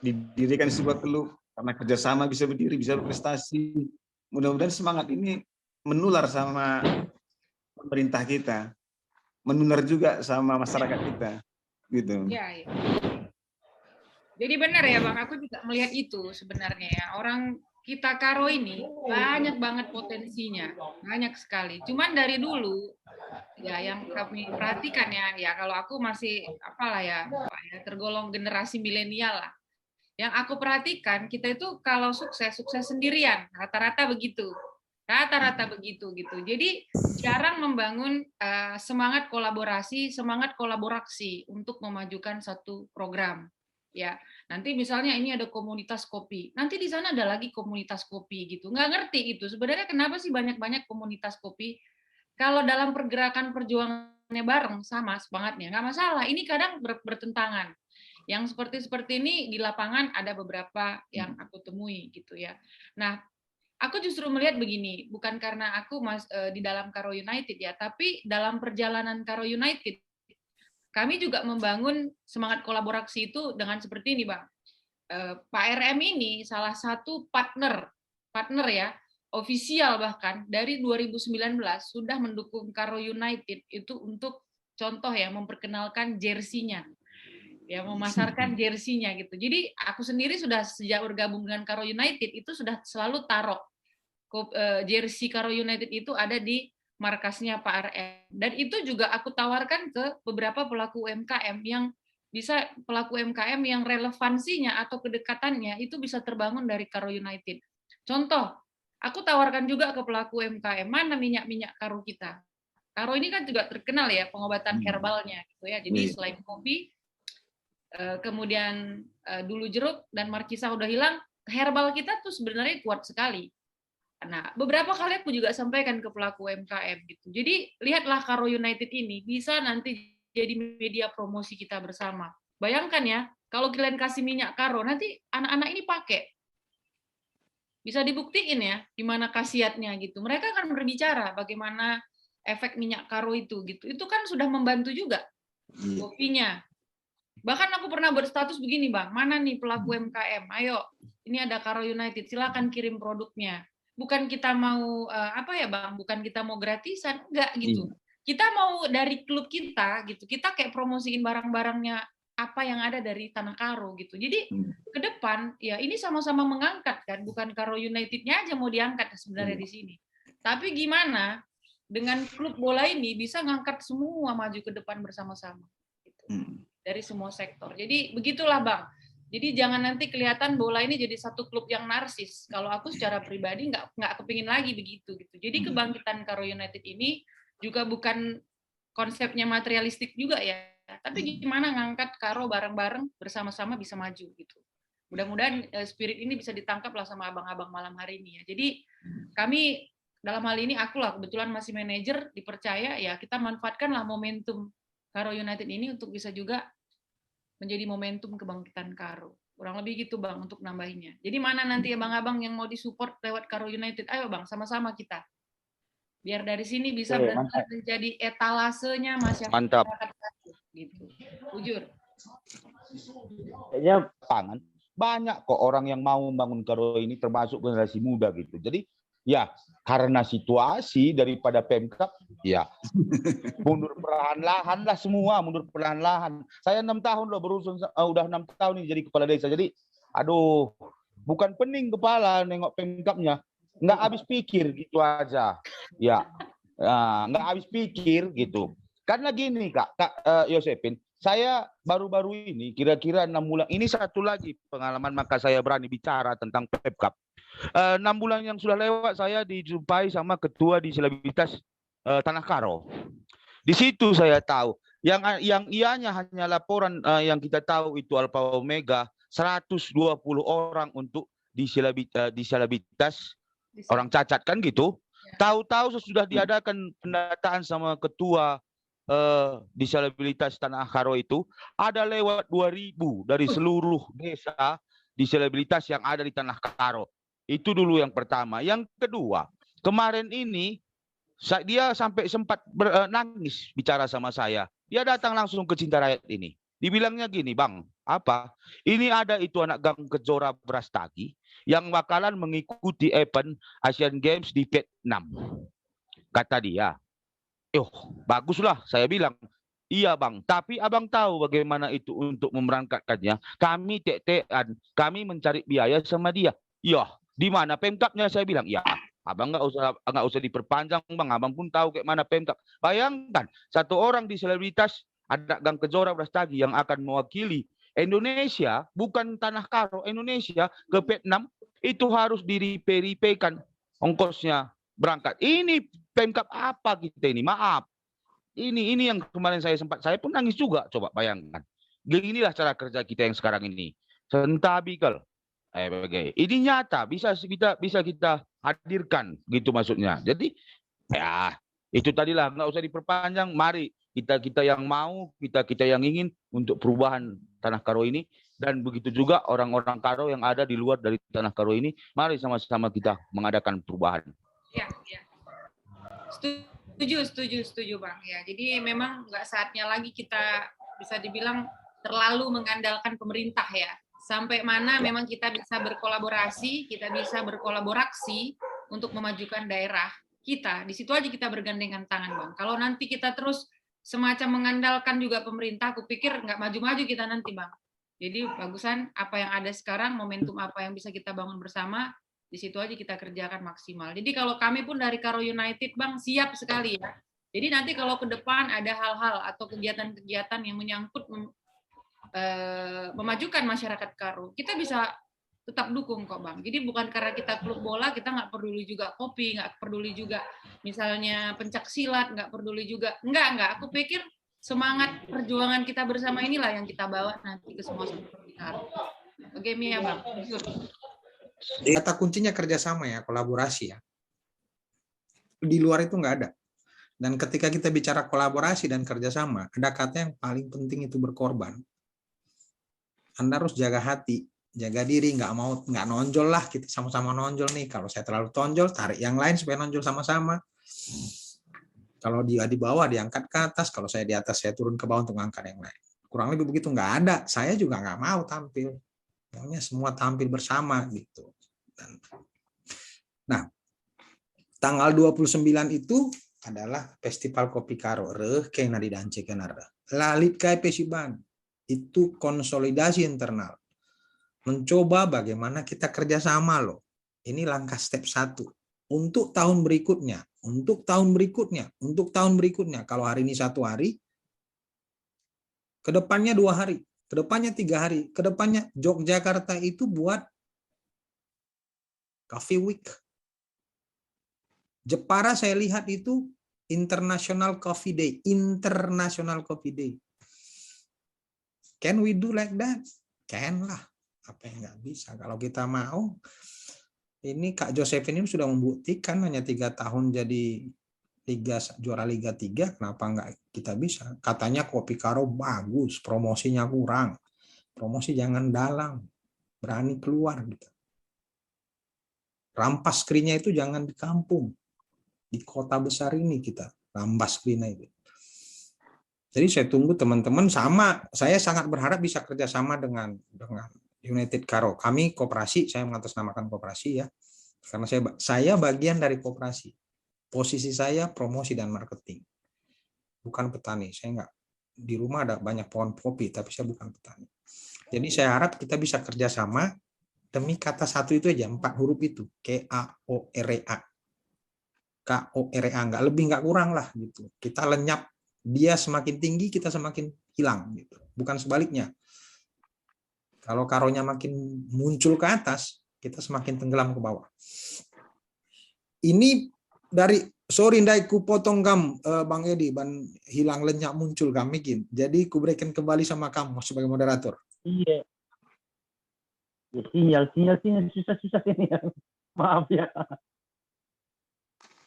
didirikan sebuah klub karena kerjasama bisa berdiri, bisa berprestasi. Mudah-mudahan semangat ini menular sama pemerintah kita, menular juga sama masyarakat kita. Gitu. Ya, ya. Jadi benar ya Bang, aku juga melihat itu sebenarnya ya. Orang kita Karo ini banyak banget potensinya, banyak sekali. Cuman dari dulu ya yang kami perhatikan ya kalau aku masih apalah ya, tergolong generasi milenial lah. Yang aku perhatikan kita itu kalau sukses sendirian, rata-rata begitu. Rata-rata begitu gitu. Jadi jarang membangun semangat kolaborasi untuk memajukan satu program. Ya, nanti misalnya ini ada komunitas kopi. Nanti di sana ada lagi komunitas kopi gitu. Nggak ngerti itu. Sebenarnya kenapa sih banyak-banyak komunitas kopi? Kalau dalam pergerakan perjuangannya bareng sama semangatnya, nggak masalah. Ini kadang bertentangan. Yang seperti ini di lapangan ada beberapa yang aku temui gitu ya. Nah, aku justru melihat begini, bukan karena aku di dalam Karo United ya, tapi dalam perjalanan Karo United, kami juga membangun semangat kolaborasi itu dengan seperti ini, Bang. Pak RM ini salah satu partner ya, ofisial bahkan dari 2019 sudah mendukung Karo United itu untuk contoh ya memperkenalkan jersey-nya. Ya, memasarkan jersey-nya gitu. Jadi aku sendiri sudah sejak bergabung dengan Karo United itu sudah selalu taruh jersey Karo United itu ada di markasnya Pak RM. Dan itu juga aku tawarkan ke beberapa pelaku UMKM yang bisa yang relevansinya atau kedekatannya itu bisa terbangun dari Karo United. Contoh, aku tawarkan juga ke pelaku UMKM, mana minyak-minyak Karo kita. Karo ini kan juga terkenal ya pengobatan herbalnya gitu ya. Jadi selain kopi, kemudian dulu jeruk dan markisa udah hilang, herbal kita tuh sebenarnya kuat sekali. Nah, beberapa kali aku juga sampaikan ke pelaku UMKM gitu. Jadi lihatlah Karo United ini bisa nanti jadi media promosi kita bersama. Bayangkan ya, kalau kalian kasih minyak Karo, nanti anak-anak ini pakai. Bisa dibuktiin ya, gimana khasiatnya gitu. Mereka akan berbicara bagaimana efek minyak Karo itu gitu. Itu kan sudah membantu juga kopinya. Bahkan aku pernah berstatus begini, Bang, mana nih pelaku UMKM? Ayo, ini ada Karo United, silakan kirim produknya. Bukan kita mau Bang, bukan kita mau gratisan, enggak gitu. Kita mau dari klub kita gitu. Kita kayak promosiin barang-barangnya apa yang ada dari Tanah Karo gitu. Jadi ke depan ya ini sama-sama mengangkat kan, bukan Karo United-nya aja mau diangkat sebenarnya di sini. Tapi gimana dengan klub bola ini bisa ngangkat semua maju ke depan bersama-sama gitu. Dari semua sektor. Jadi begitulah Bang. Jadi jangan nanti kelihatan bola ini jadi satu klub yang narsis. Kalau aku secara pribadi nggak kepingin lagi begitu gitu. Jadi kebangkitan Karo United ini juga bukan konsepnya materialistik juga ya. Tapi gimana ngangkat Karo bareng-bareng bersama-sama bisa maju gitu. Mudah-mudahan spirit ini bisa ditangkap lah sama abang-abang malam hari ini ya. Jadi kami dalam hal ini aku lah kebetulan masih manajer dipercaya ya kita manfaatkanlah momentum Karo United ini untuk bisa juga menjadi momentum kebangkitan Karo. Kurang lebih gitu Bang untuk nambahinnya. Jadi mana nanti abang-abang yang mau disupport lewat Karo United, ayo Bang sama-sama kita. Biar dari sini bisa Oke, benar-benar menjadi etalasenya masyarakat. Mantap. Gitu. Jujur. kayaknya Pangan banyak kok orang yang mau membangun Karo ini termasuk generasi muda gitu. Jadi ya karena situasi daripada Pemkab ya mundur perlahan-lahan lah semua, mundur perlahan-lahan. Saya 6 tahun loh berurusan, udah 6 tahun nih jadi kepala desa. Jadi aduh, bukan pening kepala nengok Pemkabnya, nggak habis pikir gitu aja. Ya, nggak habis pikir gitu. Karena gini Kak Yosepin, saya baru-baru ini kira-kira 6 bulan ini satu lagi pengalaman maka saya berani bicara tentang Pemkab. 6 bulan yang sudah lewat saya dijumpai sama ketua di Selebritas Tanah Karo. Di situ saya tahu yang ianya hanya laporan yang kita tahu itu alfa omega 120 orang untuk di Selebritas orang cacat kan gitu. Tahu-tahu sesudah diadakan pendataan sama ketua disabilitas Tanah Karo itu ada lewat 2.000 dari seluruh desa disabilitas yang ada di Tanah Karo. Itu dulu yang pertama. Yang kedua, kemarin ini dia sampai sempat nangis bicara sama saya. Dia datang langsung ke Cinta Rakyat ini. Dibilangnya gini, Bang, apa? Ini ada itu anak Gang Kejora Brastagi yang bakalan mengikuti event Asian Games di Vietnam. Kata dia. Baguslah, saya bilang. Iya Bang, tapi Abang tahu bagaimana itu untuk memberangkatkannya. Kami tek-tekan, kami mencari biaya sama dia. Ya, di mana Pemkabnya? Saya bilang, ya Abang nggak usah diperpanjang Bang, Abang pun tahu kayak mana Pemkab. Bayangkan, satu orang di Selebritas, ada Gang Kejora Brastagi yang akan mewakili Indonesia, bukan Tanah Karo, Indonesia ke Vietnam, itu harus diripe-ripekan ongkosnya berangkat. Ini Pemkab apa kita ini? Maaf. Ini yang kemarin saya pun nangis juga. Coba bayangkan. Inilah cara kerja kita yang sekarang ini. Sentabikal. Ini nyata bisa kita hadirkan gitu maksudnya. Jadi ya itu tadilah nggak usah diperpanjang. Mari kita yang mau, kita yang ingin untuk perubahan Tanah Karo ini, dan begitu juga orang-orang Karo yang ada di luar dari Tanah Karo ini, mari sama-sama kita mengadakan perubahan. Ya. Setuju Bang. Ya, jadi memang nggak saatnya lagi kita bisa dibilang terlalu mengandalkan pemerintah ya. Sampai mana memang kita bisa berkolaborasi, kita bisa berkolaborasi untuk memajukan daerah kita. Di situ aja kita bergandengan tangan Bang. Kalau nanti kita terus semacam mengandalkan juga pemerintah, aku pikir nggak maju-maju kita nanti Bang. Jadi bagusan apa yang ada sekarang, momentum apa yang bisa kita bangun bersama, di situ aja kita kerjakan maksimal. Jadi kalau kami pun dari Karo United Bang siap sekali ya. Jadi nanti kalau ke depan ada hal-hal atau kegiatan-kegiatan yang menyangkut memajukan masyarakat Karo, kita bisa tetap dukung kok Bang. Jadi bukan karena kita klub bola kita nggak peduli juga kopi, nggak peduli juga misalnya pencak silat, nggak peduli juga. Enggak. Aku pikir semangat perjuangan kita bersama inilah yang kita bawa nanti ke semua seperti Karo. Oke Mia Bang. Kata kuncinya kerjasama ya, kolaborasi ya. Di luar itu nggak ada. Dan ketika kita bicara kolaborasi dan kerjasama, ada kata yang paling penting itu berkorban. Anda harus jaga hati, jaga diri, nggak nonjol lah, kita sama-sama nonjol nih. Kalau saya terlalu tonjol, tarik yang lain supaya nonjol sama-sama. Kalau dia di bawah diangkat ke atas, kalau saya di atas saya turun ke bawah untuk mengangkat yang lain. Kurang lebih begitu, nggak ada. Saya juga nggak mau tampil. Maunya semua tampil bersama gitu. Nah, tanggal 29 itu adalah Festival Kopi Karo. Keng nadi dancekan ada. Lalit kai pesiban. Itu konsolidasi internal. Mencoba bagaimana kita kerjasama loh. Ini langkah step 1. Untuk tahun berikutnya. Kalau hari ini 1 hari, kedepannya 2 hari. Kedepannya 3 hari. Kedepannya Yogyakarta itu buat Coffee Week. Jepara saya lihat itu International Coffee Day. Can we do like that? Can lah. Apa yang nggak bisa? Kalau kita mau, ini Kak Josephine ini sudah membuktikan hanya 3 tahun jadi juara Liga 3. Kenapa nggak kita bisa? Katanya Kopi Karo bagus, promosinya kurang. Promosi jangan dalang. berani keluar gitu. Rampas skrinya itu jangan di kampung, di kota besar ini kita rampas skrinya itu. Jadi saya tunggu teman-teman, sama saya sangat berharap bisa kerjasama dengan United Karo. Kami koperasi, saya mengatasnamakan koperasi ya, karena saya bagian dari koperasi. Posisi saya promosi dan marketing, bukan petani. Saya nggak, di rumah ada banyak pohon kopi, tapi saya bukan petani. Jadi saya harap kita bisa kerjasama demi kata satu itu aja, 4 huruf itu, KAOREA. KOREA, nggak lebih nggak kurang lah gitu. Kita lenyap, dia semakin tinggi kita semakin hilang gitu. Bukan sebaliknya. Kalau karonya makin muncul ke atas, kita semakin tenggelam ke bawah. Ini dari, sorry ndai ku potong kamu Bang Edi, hilang lenyap muncul kami bikin. Jadi ku berikan kembali sama kamu sebagai moderator. Iya. Ya, sinyal susah ini. Maaf ya.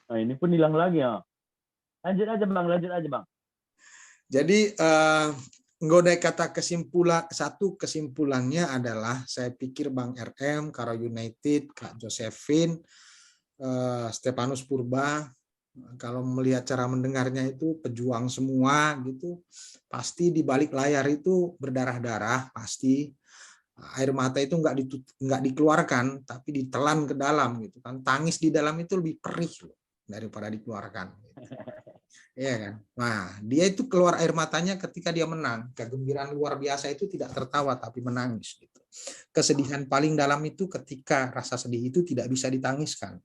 Nah, ini pun hilang lagi ya. Lanjut aja Bang. Jadi ngodai kata kesimpulannya adalah, saya pikir Bang RM, Karo United, Kak Josephine, Stefanus Purba, kalau melihat cara mendengarnya itu pejuang semua gitu, pasti di balik layar itu berdarah-darah, pasti air mata itu nggak dikeluarkan, tapi ditelan ke dalam gitu kan. Tangis di dalam itu lebih perih loh daripada dikeluarkan. Gitu. Iya kan. Nah, dia itu keluar air matanya ketika dia menang. Kegembiraan luar biasa itu tidak tertawa tapi menangis. Gitu. Kesedihan paling dalam itu ketika rasa sedih itu tidak bisa ditangiskan.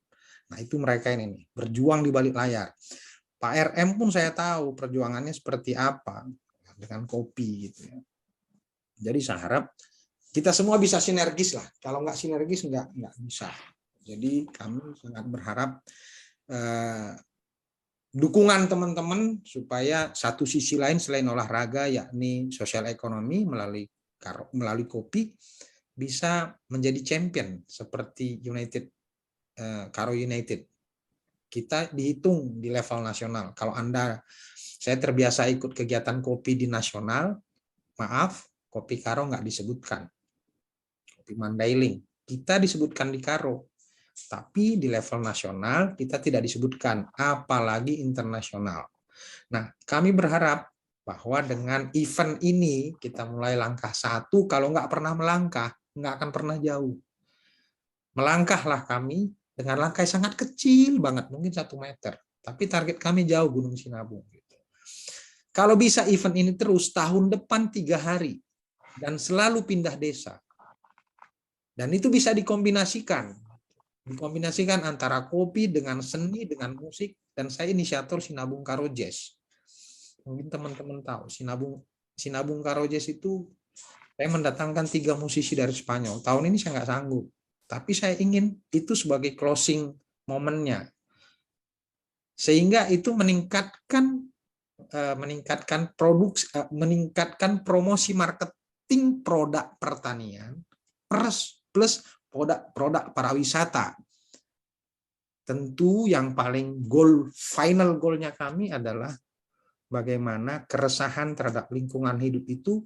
Nah, itu mereka ini nih, berjuang di balik layar. Pak RM pun saya tahu perjuangannya seperti apa dengan kopi gitu ya. Jadi saya harap kita semua bisa sinergis lah. Kalau nggak sinergis nggak bisa. Jadi kami sangat berharap dukungan teman-teman supaya satu sisi lain selain olahraga, yakni sosial ekonomi melalui kopi, bisa menjadi champion seperti Karo United. Kita dihitung di level nasional. Kalau saya terbiasa ikut kegiatan kopi di nasional, maaf, kopi Karo nggak disebutkan. Kopi Mandailing, kita disebutkan di Karo. Tapi di level nasional kita tidak disebutkan, apalagi internasional. Nah, kami berharap bahwa dengan event ini kita mulai langkah 1, kalau nggak pernah melangkah, nggak akan pernah jauh. Melangkahlah kami dengan langkah sangat kecil banget, mungkin 1 meter. Tapi target kami jauh, Gunung Sinabung. Kalau bisa event ini terus, tahun depan 3 hari, dan selalu pindah desa. Dan itu bisa dikombinasikan antara kopi dengan seni, dengan musik, dan saya inisiator Sinabung Karo Jazz. Mungkin teman-teman tahu, Sinabung Karo Jazz itu saya mendatangkan 3 musisi dari Spanyol. Tahun ini saya nggak sanggup, tapi saya ingin itu sebagai closing momennya, sehingga itu meningkatkan promosi marketing produk pertanian plus produk pariwisata. Tentu yang paling final goalnya kami adalah bagaimana keresahan terhadap lingkungan hidup itu,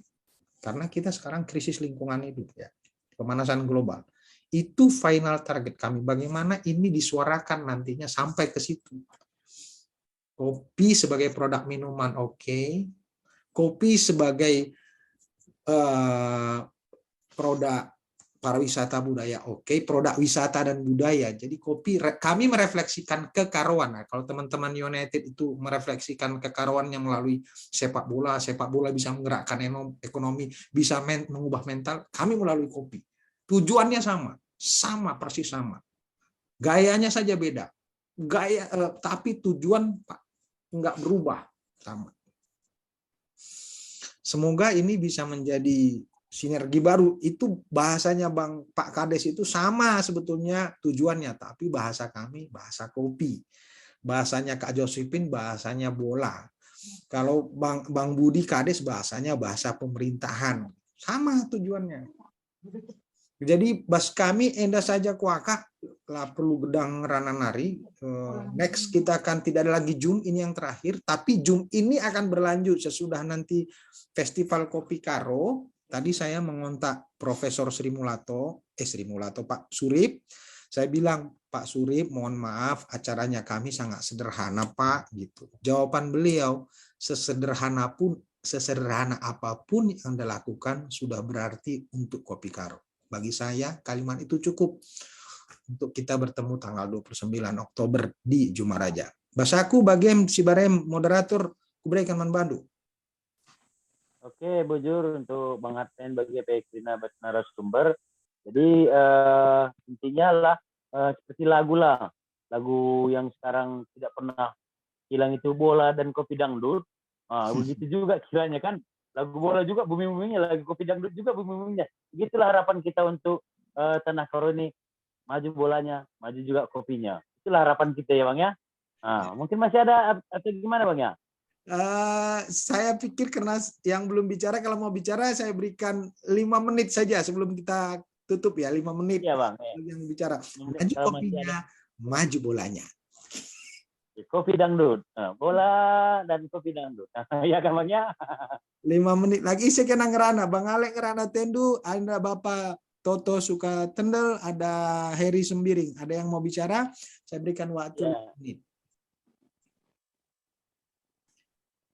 karena kita sekarang krisis lingkungan hidup ya, pemanasan global. Itu final target kami, bagaimana ini disuarakan nantinya sampai ke situ. Kopi sebagai produk minuman oke. Kopi sebagai produk pariwisata budaya oke. Produk wisata dan budaya. Jadi kopi, kami merefleksikan kekaroan. Nah, kalau teman-teman United itu merefleksikan kekaroannya melalui sepak bola bisa menggerakkan ekonomi, bisa mengubah mental, kami melalui kopi. Tujuannya persis sama. Gayanya saja beda. Tapi tujuan nggak berubah, sama. Semoga ini bisa menjadi sinergi baru. Itu bahasanya Pak Kades itu sama sebetulnya tujuannya, tapi bahasa kami bahasa kopi. Bahasanya Kak Josephine bahasanya bola. Kalau Bang Budi Kades bahasanya bahasa pemerintahan. Sama tujuannya. Jadi bas kami enda saja kuaka lah perlu gedang rananari. Next kita akan tidak ada lagi Zoom, ini yang terakhir, tapi Zoom ini akan berlanjut sesudah nanti Festival Kopi Karo. Tadi saya mengontak Profesor Pak Surip. Saya bilang, Pak Surip, mohon maaf, acaranya kami sangat sederhana, Pak. Gitu. Jawaban beliau, sesederhana apapun yang Anda lakukan sudah berarti untuk Kopi Karo. Bagi saya, kalimat itu cukup untuk kita bertemu tanggal 29 Oktober di Jumaraja. Basaku, Bagem, Sibarem, moderator, kuberikan manbandu. Oke, Bujur, untuk Bang Arten bagi Pekrina narasumber. Jadi intinya lah seperti lagu yang sekarang tidak pernah hilang itu bola dan kopi dangdut. Begitu juga kiranya kan, lagu bola juga bumi-buminya, lagu kopi dangdut juga bumi-buminya. Begitulah harapan kita untuk Tanah Karo ini, maju bolanya, maju juga kopinya. Itulah harapan kita ya Bang ya. Mungkin masih ada atau gimana Bang ya? Saya pikir karena yang belum bicara, kalau mau bicara saya berikan 5 menit saja sebelum kita tutup ya, 5 menit ya, Bang. Yang bicara. Maju kopinya, maju bolanya. Kopi dangdut, bola dan kopi dangdut. Ya kan Bang ya? 5 menit lagi saya kena ngerana, Bang Alek ngerana tendu, ada Bapak Toto suka tendel, ada Heri Sembiring. Ada yang mau bicara? Saya berikan waktu 5 menit.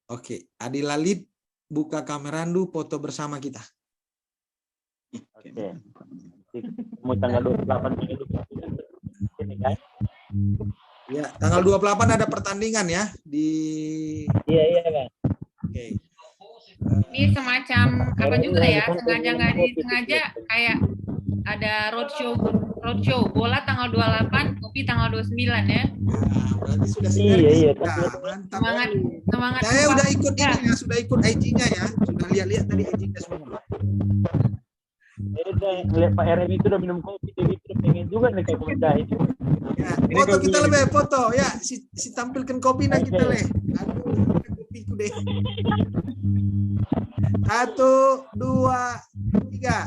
Oke, Adi Lalit, buka kamera dulu, foto bersama kita. Oke. Mau tanggal 28 ini kan? Ya, tanggal 28 ada pertandingan ya di. Iya Bang. Oke. Ini semacam apa juga ya, sengaja nggak disengaja kayak ada roadshow bola tanggal 28, kopi tanggal 29 ya. Berarti sudah sinergis. Iya. Mantap. Semangat. Saya udah ikut ini ya, sudah ikut IG-nya ya. Sudah lihat tadi IG-nya semua. Lihat Pak RM itu udah minum kopi, jadi itu pengen juga nih kayak komentar itu. Ya, foto kita lebih foto ya, si tampilkan kopi nah kita leh. Aduh, kopiku deh. 1, 2, 3.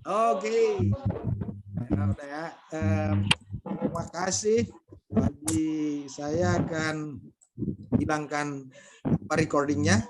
Oke. Nah, udah ya. Terima kasih. Bagi saya akan hilangkan recordingnya.